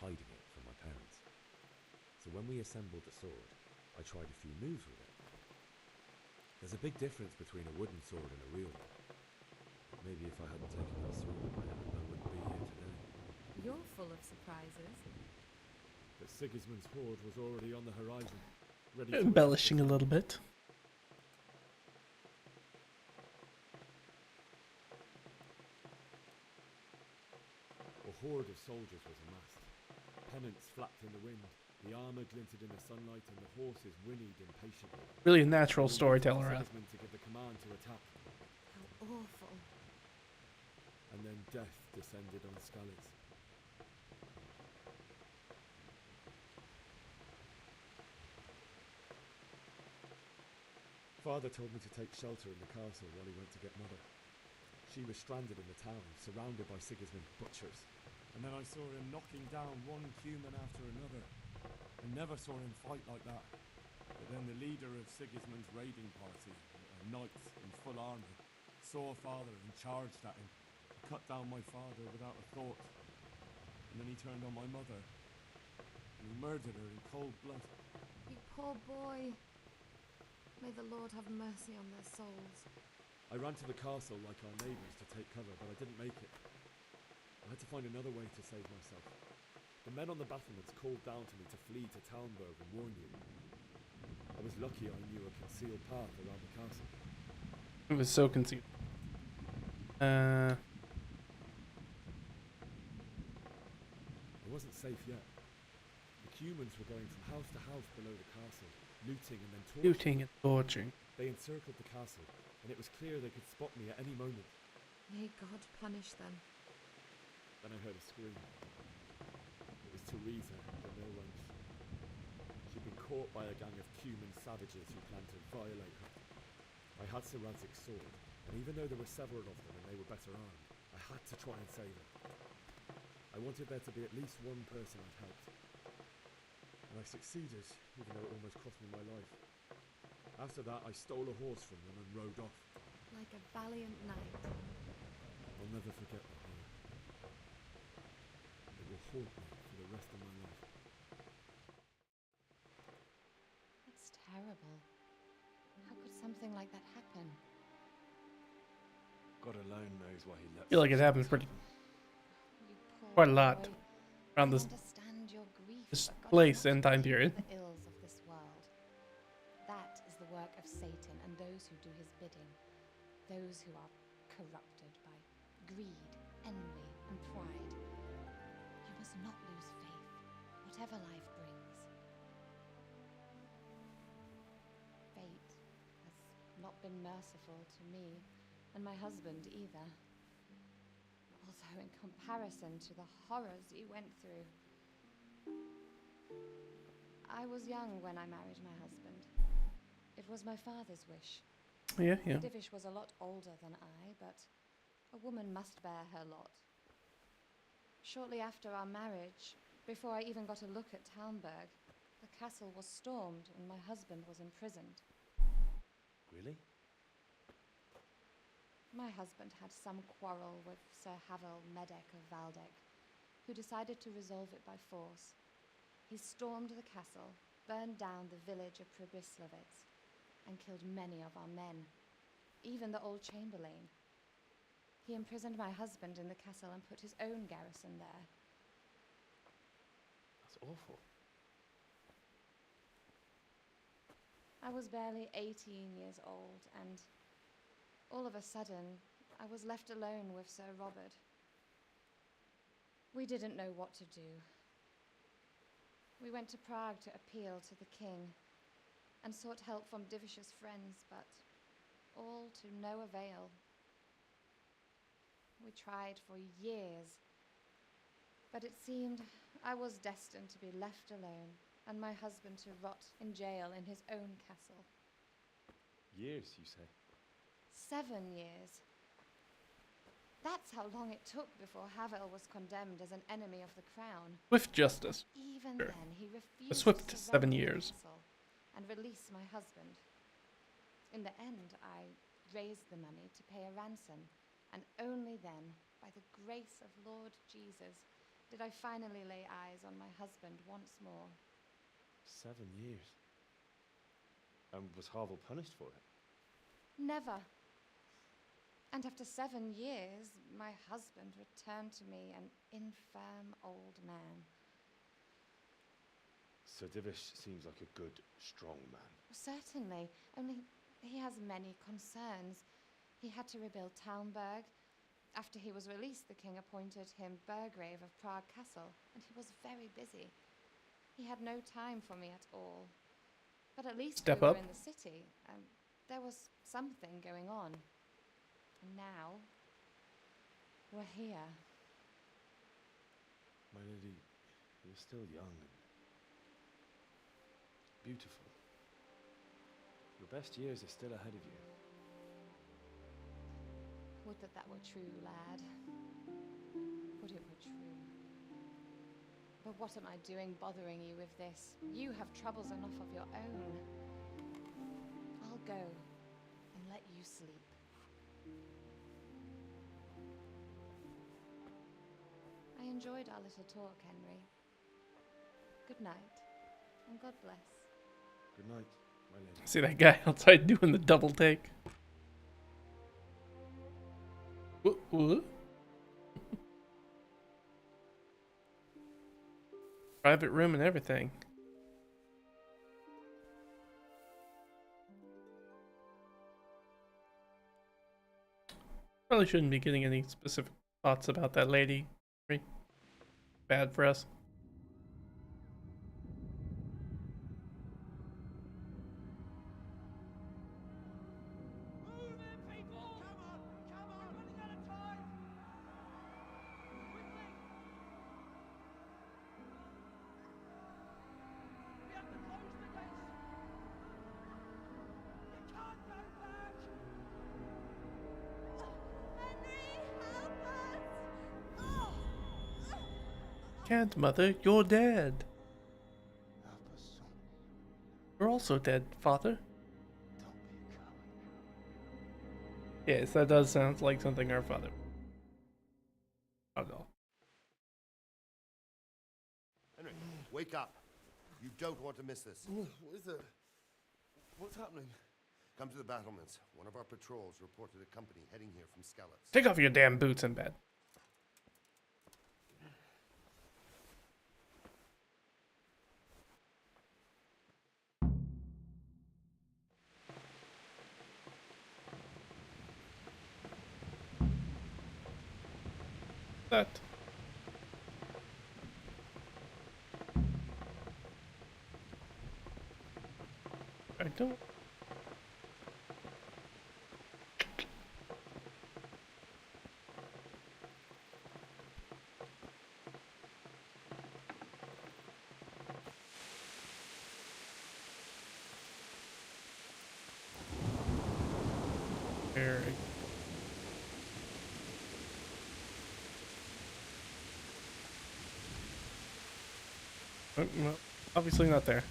hiding it from my parents. So when we assembled the sword, I tried a few moves with it. There's a big difference between a wooden sword and a real one. Maybe if I hadn't taken that sword in my hand, I wouldn't be here today. You're full of surprises. But Sigismund's horde was already on the horizon, ready to Embellishing a little bit. A horde of soldiers was amassed. Pennants flapped in the wind, the armour glinted in the sunlight, and the horses whinnied impatiently. Really a natural storyteller. Sigismund to give the command to attack. How awful. And then death descended on Skalitz. Father told me to take shelter in the castle while he went to get Mother. She was stranded in the town, surrounded by Sigismund butchers. And then I saw him knocking down one human after another. I never saw him fight like that. But then the leader of Sigismund's raiding party, a knight in full armour, saw Father and charged at him. He cut down my father without a thought. And then he turned on my mother. And he murdered her in cold blood. You poor boy. May the Lord have mercy on their souls. I ran to the castle like our neighbours to take cover, but I didn't make it. I had to find another way to save myself. The men on the battlements called down to me to flee to Talmberg and warn you. I was lucky I knew a concealed path around the castle. It was so concealed. I wasn't safe yet. The humans were going from house to house below the castle, looting and then torturing. Looting and torturing. They encircled the castle, and it was clear they could spot me at any moment. May God punish them. Then I heard a scream. It was Teresa, the mill wench. She'd been caught by a gang of human savages who planned to violate her. I had Sir Radzig's sword, and even though there were several of them and they were better armed, I had to try and save her. I wanted there to be at least one person I'd helped. And I succeeded, even though it almost cost me my life. After that, I stole a horse from them and rode off. Like a valiant knight. I'll never forget that horror. It will haunt me for the rest of my life. That's terrible. How could something like that happen? God alone knows why he let I feel like it happens pretty quite a lot around this place and time period. The ills of this world. That is the work of Satan and those who do his bidding. Those who are corrupted by greed, envy, and pride. You must not lose faith, whatever life brings. Fate has not been merciful to me, and my husband either. Although in comparison to the horrors he went through. I was young when I married my husband. It was my father's wish. Yeah. Divish was a lot older than I, but a woman must bear her lot. Shortly after our marriage, before I even got a look at Talmberg, the castle was stormed and my husband was imprisoned. Really? My husband had some quarrel with Sir Havel Medek of Valdek, who decided to resolve it by force. He stormed the castle, burned down the village of Pribyslavitz, and killed many of our men, even the old chamberlain. He imprisoned my husband in the castle and put his own garrison there. That's awful. I was barely 18 years old, and all of a sudden, I was left alone with Sir Robert. We didn't know what to do. We went to Prague to appeal to the king and sought help from Divish's friends, but all to no avail. We tried for years, But it seemed I was destined to be left alone, and my husband to rot in jail in his own castle. Years, you say? 7 years. That's how long it took before Havel was condemned as an enemy of the crown. With justice. Even Sure. then, he A refused swift to 7 surrender the years. castle and release my husband. In the end, I raised the money to pay a ransom, and only then, by the grace of Lord Jesus, did I finally lay eyes on my husband once more. 7 years. And was Havel punished for it? Never. And after 7 years, my husband returned to me an infirm old man. Sir Divish seems like a good, strong man. Certainly, only he has many concerns. He had to rebuild Talmberg. After he was released, the king appointed him Burgrave of Prague Castle, and he was very busy. He had no time for me at all. But at least Step we up. were in the city, and there was something going on. And now, we're here. My lady, you're still young and beautiful. Your best years are still ahead of you. Would that that were true, lad. Would it were true. But what am I doing bothering you with this? You have troubles enough of your own. I'll go and let you sleep. I enjoyed our little talk, Henry. Good night, and God bless. Good night, my lady. See that guy outside doing the double take. What? Private room and everything. Probably shouldn't be getting any specific thoughts about that lady. Very bad for us. Can't, Mother. You're dead. You're also dead, Father. Yes, that does sound like something our father. Oh no. Henry, wake up. You don't want to miss this. What is it? What's happening? Come to the battlements. One of our patrols reported a company heading here from Skalitz. Take off your damn boots in bed. That. I don't. Very. Oh, well, obviously not there.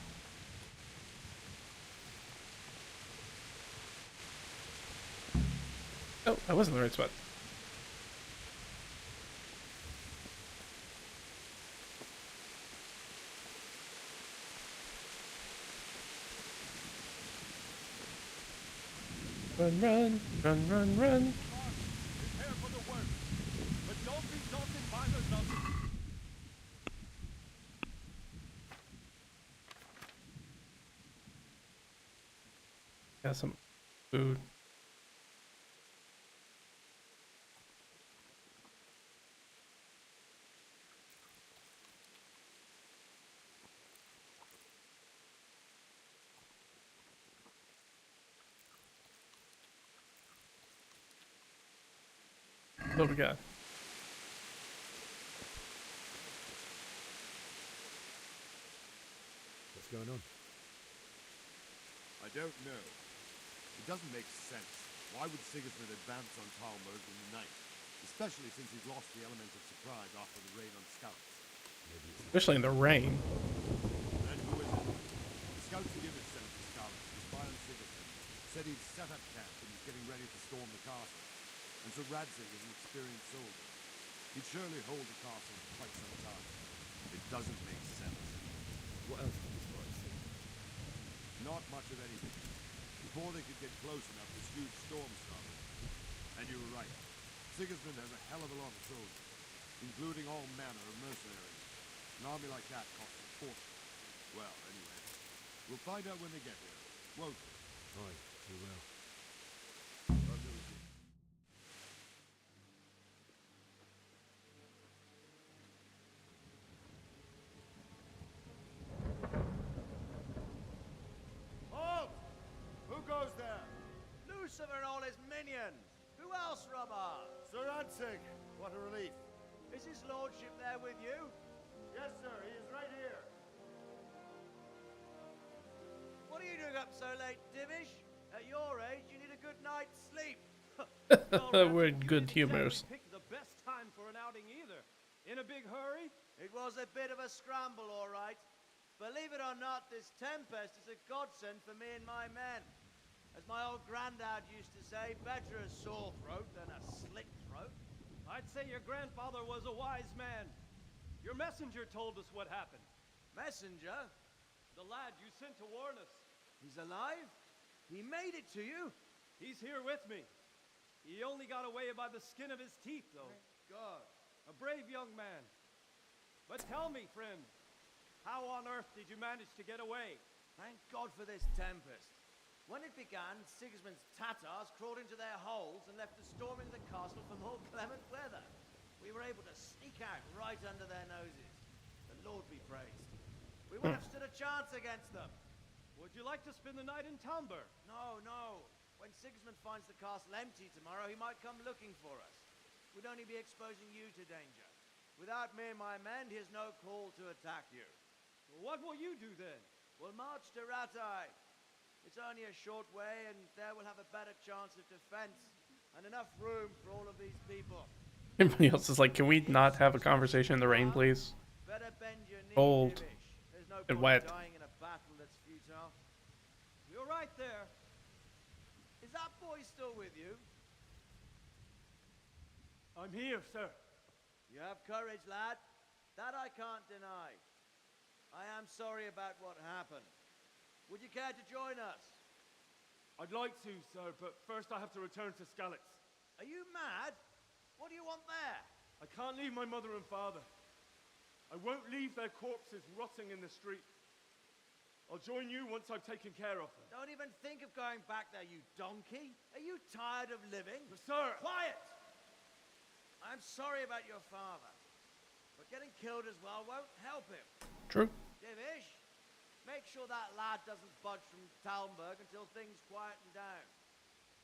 Oh, I was in the right spot. Run, run, run, run, run. Prepare for the work, but don't be daunted by the numbers. Got some food. What do we got? going on? I don't know. It doesn't make sense. Why would Sigismund advance on Talmberg in the night? Especially since he's lost the element of surprise after the raid on scouts. Especially in the rain. And who is it? The scouts Gibbons sent to Scarlet to spy on Sigismund. Said he'd set up camp and was getting ready to storm the castle. And so Radzig is an experienced soldier. He'd surely hold the castle for quite some time. It doesn't make sense. What else did the spies say? Not much of anything. Before they could get close enough, this huge storm started. And you were right. Sigismund has a hell of a lot of soldiers, including all manner of mercenaries. An army like that costs a fortune. Well, anyway, we'll find out when they get here, won't we? Aye, we will. Halt! Who goes there? Lucifer and all his minions. Who else, Robber? Sir Radzig, what a relief. Is his lordship there with you? Yes, sir, he is right here. What are you doing up so late, Divish? At your age, you need a good night's sleep. We're in good humors. Pick the best time for an outing either. In a big hurry? It was a bit of a scramble, all right. Believe it or not, this tempest is a godsend for me and my men. As my old granddad used to say, better a sore throat than a slit throat. I'd say your grandfather was a wise man. Your messenger told us what happened. Messenger? The lad you sent to warn us. He's alive? He made it to you? He's here with me. He only got away by the skin of his teeth, though. Thank God. A brave young man. But tell me, friend, how on earth did you manage to get away? Thank God for this tempest. When it began, Sigismund's Tatars crawled into their holes and left us storming the castle for more clement weather. We were able to sneak out right under their noses. The Lord be praised. We wouldn't have stood a chance against them. Would you like to spend the night in Talmberg? No, no. When Sigismund finds the castle empty tomorrow, he might come looking for us. We'd only be exposing you to danger. Without me and my men, he has no call to attack you. Well, what will you do then? We'll march to Ratai. It's only a short way, and there we'll have a better chance of defense and enough room for all of these people. Everybody else is like, can we not have a conversation in the rain, please? Better bend your knee, Cold Divish. There's no and point wet. dying in a battle that's futile. You're right there. Is that boy still with you? I'm here, sir. You have courage, lad. That I can't deny. I am sorry about what happened. Would you care to join us? I'd like to, sir, but first I have to return to Skalitz. Are you mad? What do you want there? I can't leave my mother and father. I won't leave their corpses rotting in the street. I'll join you once I've taken care of them. Don't even think of going back there, you donkey. Are you tired of living? But sir! Quiet! I'm sorry about your father, but getting killed as well won't help him. True. Divish, make sure that lad doesn't budge from Talmberg until things quieten down.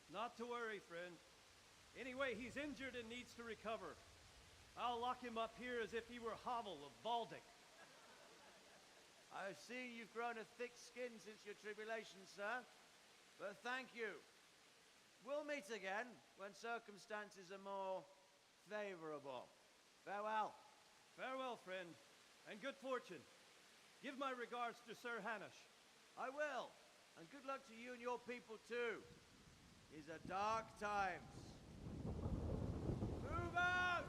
Not to worry, friend. Anyway, he's injured and needs to recover. I'll lock him up here as if he were Havel of Baldic. I've seen you've grown a thick skin since your tribulation, sir. But thank you. We'll meet again when circumstances are more favorable. Farewell. Farewell, friend, and good fortune. Give my regards to Sir Hanush. I will. And good luck to you and your people, too. These are dark times. Move out!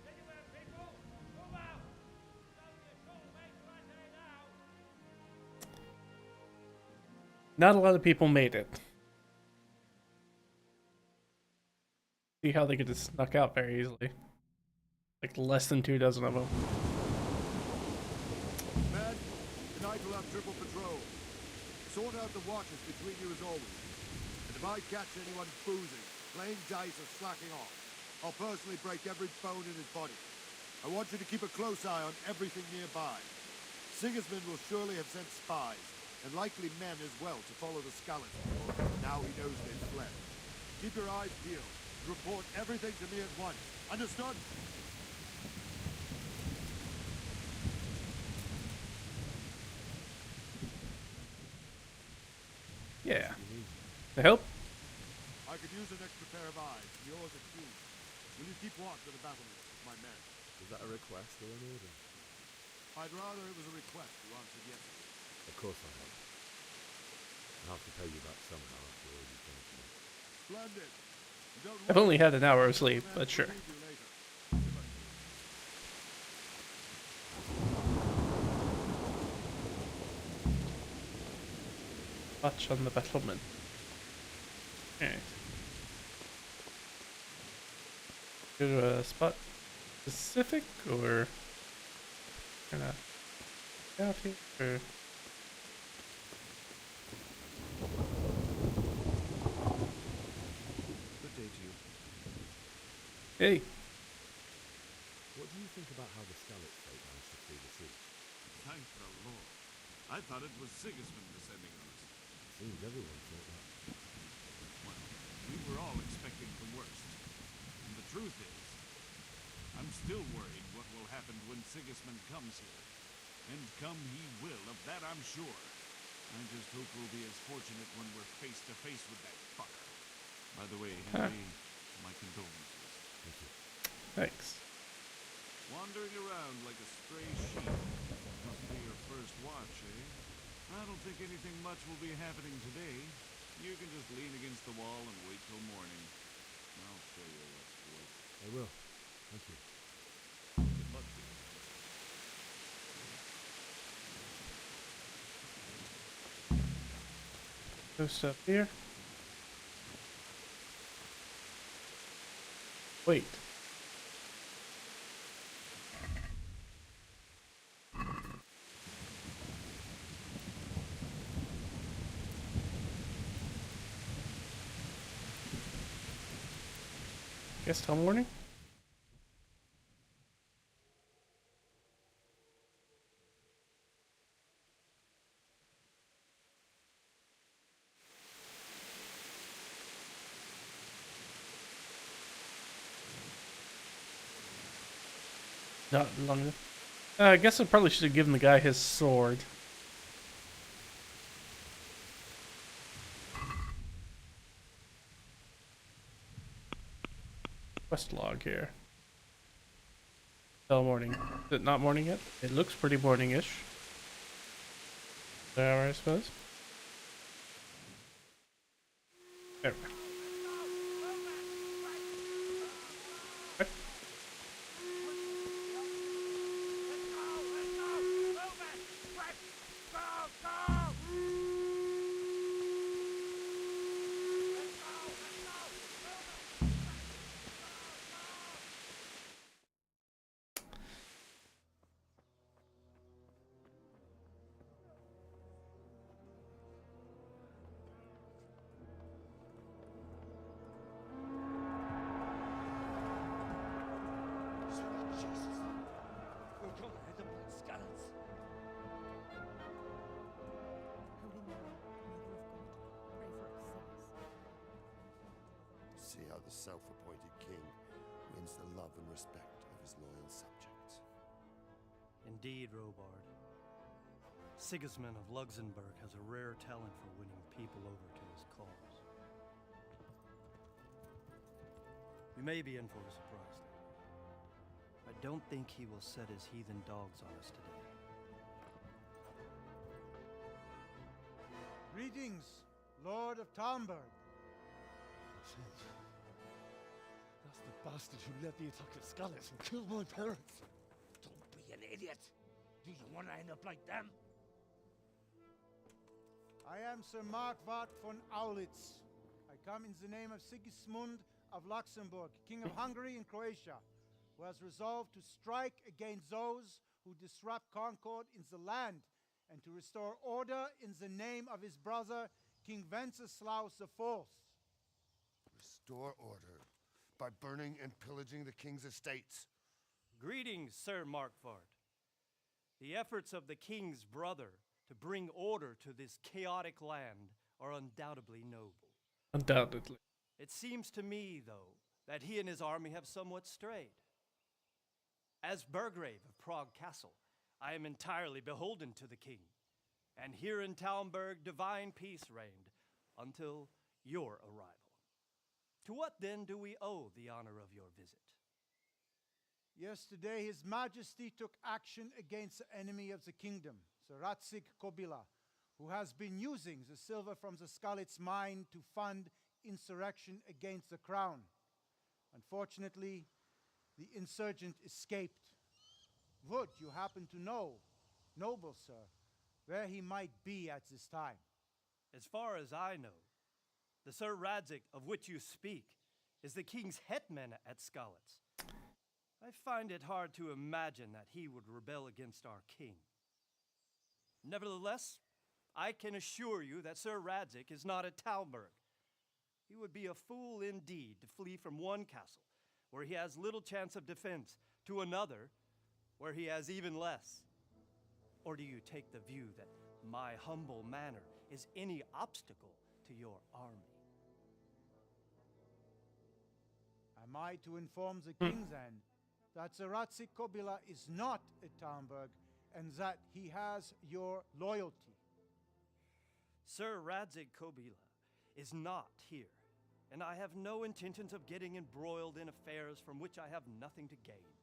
Anywhere, people! Move out! It's only a short way to Ratai now. Not a lot of people made it. See how they could just snuck out very easily. Like less than 2 dozen of them. Men, tonight we'll have triple patrol. Sort out the watches between you as always. And if I catch anyone boozing, playing dice or slacking off, I'll personally break every bone in his body. I want you to keep a close eye on everything nearby. Sigismund will surely have sent spies, and likely men as well, to follow the skeleton. Now he knows they've fled. Keep your eyes peeled. Report everything to me at once. Understood? I could use an extra pair of eyes. Yours are keen. Will you keep watch of the battlements with my men? Is that a request or an order? I'd rather it was a request you answered yesterday. Of course I have. I'll have to pay you back somehow after all you've done for me. Splendid. You don't I've only had an hour of sleep, but sure. need you later. Watch on the battlement. Alright. Go to a spot specific or kinda out here or Good day to you. hey. What do you think about how the Skalitz fate managed to flee the sea? Thank the Lord. I thought it was Sigismund descending on us. Seems everyone thought that. Well, we were all expecting the worst. And the truth is, I'm still worried what will happen when Sigismund comes here. And come he will, of that I'm sure. I just hope we'll be as fortunate when we're face to face with that fucker. By the way, Henry, my condolences. Thank you. Thanks. Wandering around like a stray sheep. Must be your first watch, eh? I don't think anything much will be happening today. You can just lean against the wall and wait till morning. I'll show you what's what. I will. Thank you. Good luck to you. No stuff here. Wait. Guess till morning? Not long enough. I guess I probably should have given the guy his sword. Quest log here. Till morning. Is it not morning yet? It looks pretty morning-ish. Hour, I suppose. There we go. See how the self-appointed king wins the love and respect of his loyal subjects. Indeed, Robard. Sigismund of Luxembourg has a rare talent for winning people over to his cause. We may be in for a surprise, though. I don't think he will set his heathen dogs on us today. Greetings, Lord of Talmberg. That's the bastard who led the attack at Skalitz and killed my parents. Don't be an idiot. Do you want to end up like them? I am Sir Markwart von Aulitz. I come in the name of Sigismund of Luxembourg, King of Hungary and Croatia, who has resolved to strike against those who disrupt concord in the land and to restore order in the name of his brother, King Wenceslaus IV. Restore order by burning and pillaging the king's estates. Greetings, Sir Markwart. The efforts of the king's brother to bring order to this chaotic land are undoubtedly noble. Undoubtedly. It seems to me, though, that he and his army have somewhat strayed. As Burgrave of Prague Castle, I am entirely beholden to the king, and here in Talmberg divine peace reigned until your arrival. To what then do we owe the honor of your visit? Yesterday, His Majesty took action against the enemy of the kingdom, Saratsig Kobila, who has been using the silver from the Skalitz mine to fund insurrection against the crown. Unfortunately, the insurgent escaped. Would you happen to know, noble sir, where he might be at this time? As far as I know, the Sir Radzik of which you speak is the king's hetman at Skalitz. I find it hard to imagine that he would rebel against our king. Nevertheless, I can assure you that Sir Radzik is not at Talmberg. He would be a fool indeed to flee from one castle, where he has little chance of defense, to another, where he has even less. Or do you take the view that my humble manner is any obstacle to your army? Am I to inform the king then that Saratsig Kobila is not at Talmberg and that he has your loyalty? Sir Radzik Kobila is not here, and I have no intentions of getting embroiled in affairs from which I have nothing to gain.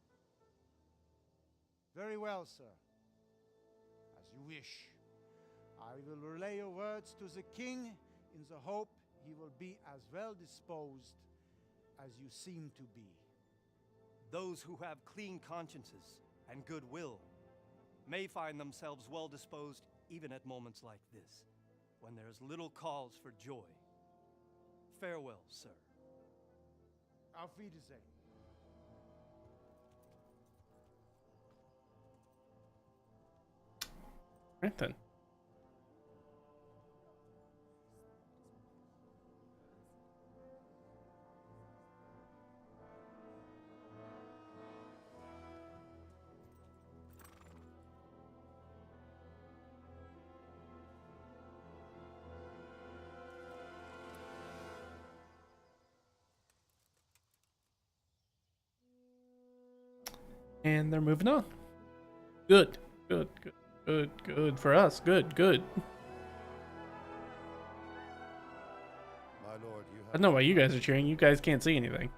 Very well, sir. As you wish. I will relay your words to the king in the hope he will be as well disposed as you seem to be. Those who have clean consciences and goodwill may find themselves well disposed even at moments like this, when there is little cause for joy. Farewell, sir. Auf Wiedersehen. Right then. And they're moving on. Good. Good, good, good, good for us. Good, good. My lord, you I don't know why you guys are cheering. You guys can't see anything.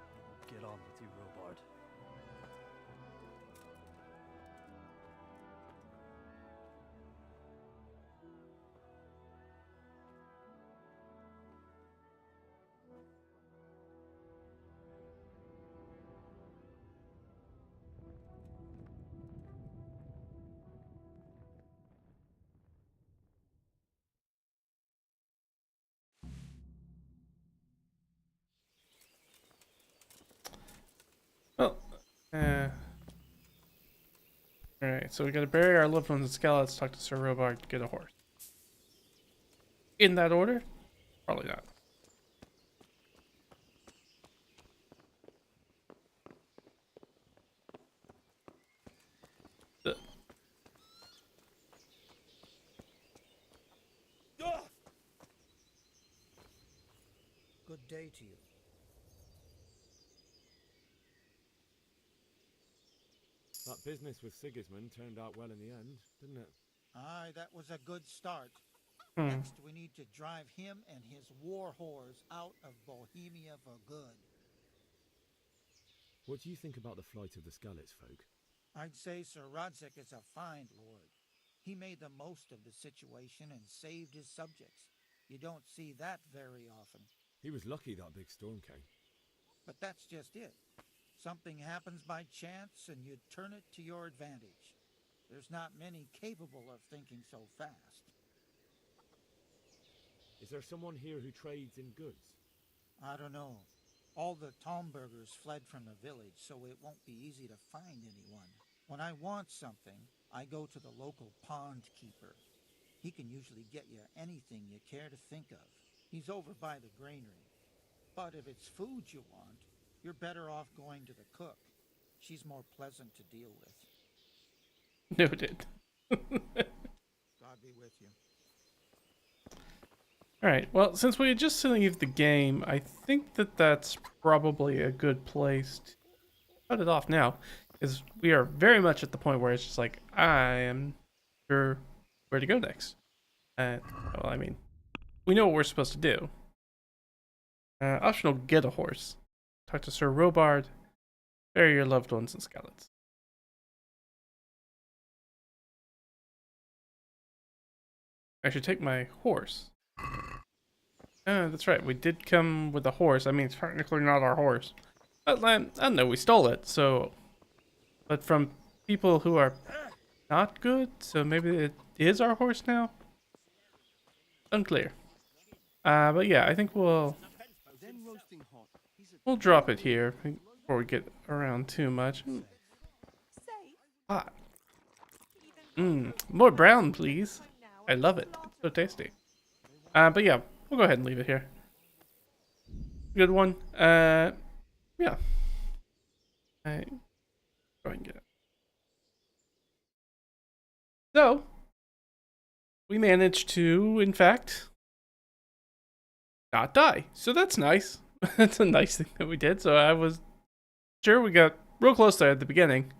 Get on with you, Robard. Well, alright, so we gotta bury our loved ones in Skalitz, talk to Sir Robard, get a horse. In that order? Probably not. Good day to you. That business with Sigismund turned out well in the end, didn't it? Aye, that was a good start. Hmm. Next, we need to drive him and his war whores out of Bohemia for good. What do you think about the flight of the Skalitz folk? I'd say Sir Radzik is a fine lord. He made the most of the situation and saved his subjects. You don't see that very often. He was lucky that big storm came. But that's just it. Something happens by chance and you turn it to your advantage. There's not many capable of thinking so fast. Is there someone here who trades in goods? I don't know. All the Talmbergers fled from the village, so it won't be easy to find anyone. When I want something, I go to the local pond keeper. He can usually get you anything you care to think of. He's over by the granary. But if it's food you want, you're better off going to the cook. She's more pleasant to deal with. Noted. God be with you. Alright, well, since we just leave the game, I think that that's probably a good place to cut it off now. Because we are very much at the point where it's just like, I am sure where to go next. Well, I mean, we know what we're supposed to do. Optional, get a horse. Talk to Sir Robard. Bury your loved ones in Skalitz. I should take my horse. That's right. We did come with a horse. I mean, it's technically not our horse. But I don't know, we stole it, so... But from people who are not good, so maybe it is our horse now? Unclear. But yeah, I think we'll drop it here before we get around too much. Hot. More brown, please. I love it. It's so tasty. But yeah, we'll go ahead and leave it here. Good one. Yeah. Go ahead and get it. So, we managed to, in fact, not die. So that's nice. That's a nice thing that we did. So I was sure we got real close there at the beginning,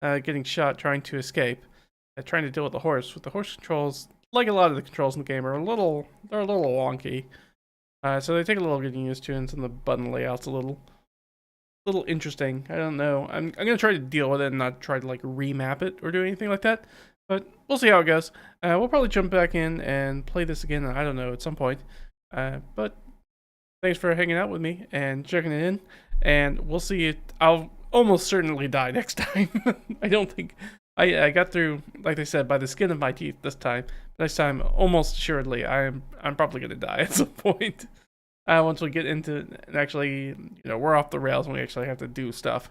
getting shot, trying to escape, trying to deal with the horse. With the horse controls, like a lot of the controls in the game, they're a little wonky. So they take a little getting used to, and some of the button layouts a little interesting. I don't know. I'm gonna try to deal with it and not try to like remap it or do anything like that. But we'll see how it goes. We'll probably jump back in and play this again, I don't know, at some point. But thanks for hanging out with me and checking it in. And we'll see it. I'll almost certainly die next time. I don't think... I got through, like I said, by the skin of my teeth this time. Next time, almost assuredly, I'm probably going to die at some point. Once we get into... And actually, we're off the rails and we actually have to do stuff.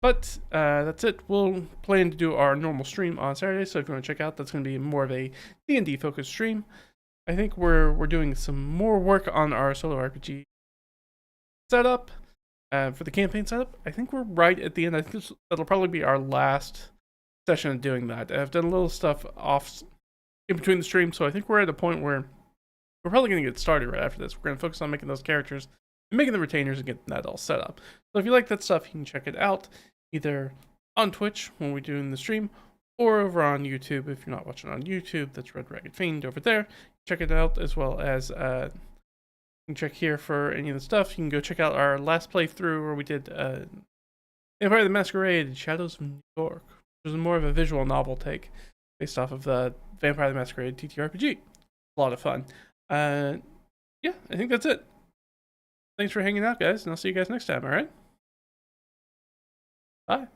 But that's it. We'll plan to do our normal stream on Saturday, so if you want to check out, that's going to be more of a D&D focused stream. I think we're doing some more work on our solo RPG setup for the campaign setup. I think we're right at the end. I think that'll probably be our last session of doing that. I've done a little stuff off in between the stream, so I think we're at a point where we're probably going to get started right after this. We're going to focus on making those characters and making the retainers and getting that all set up. So if you like that stuff, you can check it out either on Twitch when we're doing the stream or over on YouTube. If you're not watching on YouTube, that's Red Ragged Fiend over there. Check it out, as well as you can check here for any of the stuff. You can go check out our last playthrough where we did Vampire the Masquerade, Shadows of New York, which was more of a visual novel take based off of the Vampire the Masquerade TTRPG. A lot of fun. Yeah, I think that's it. Thanks for hanging out, guys, and I'll see you guys next time, alright? Bye.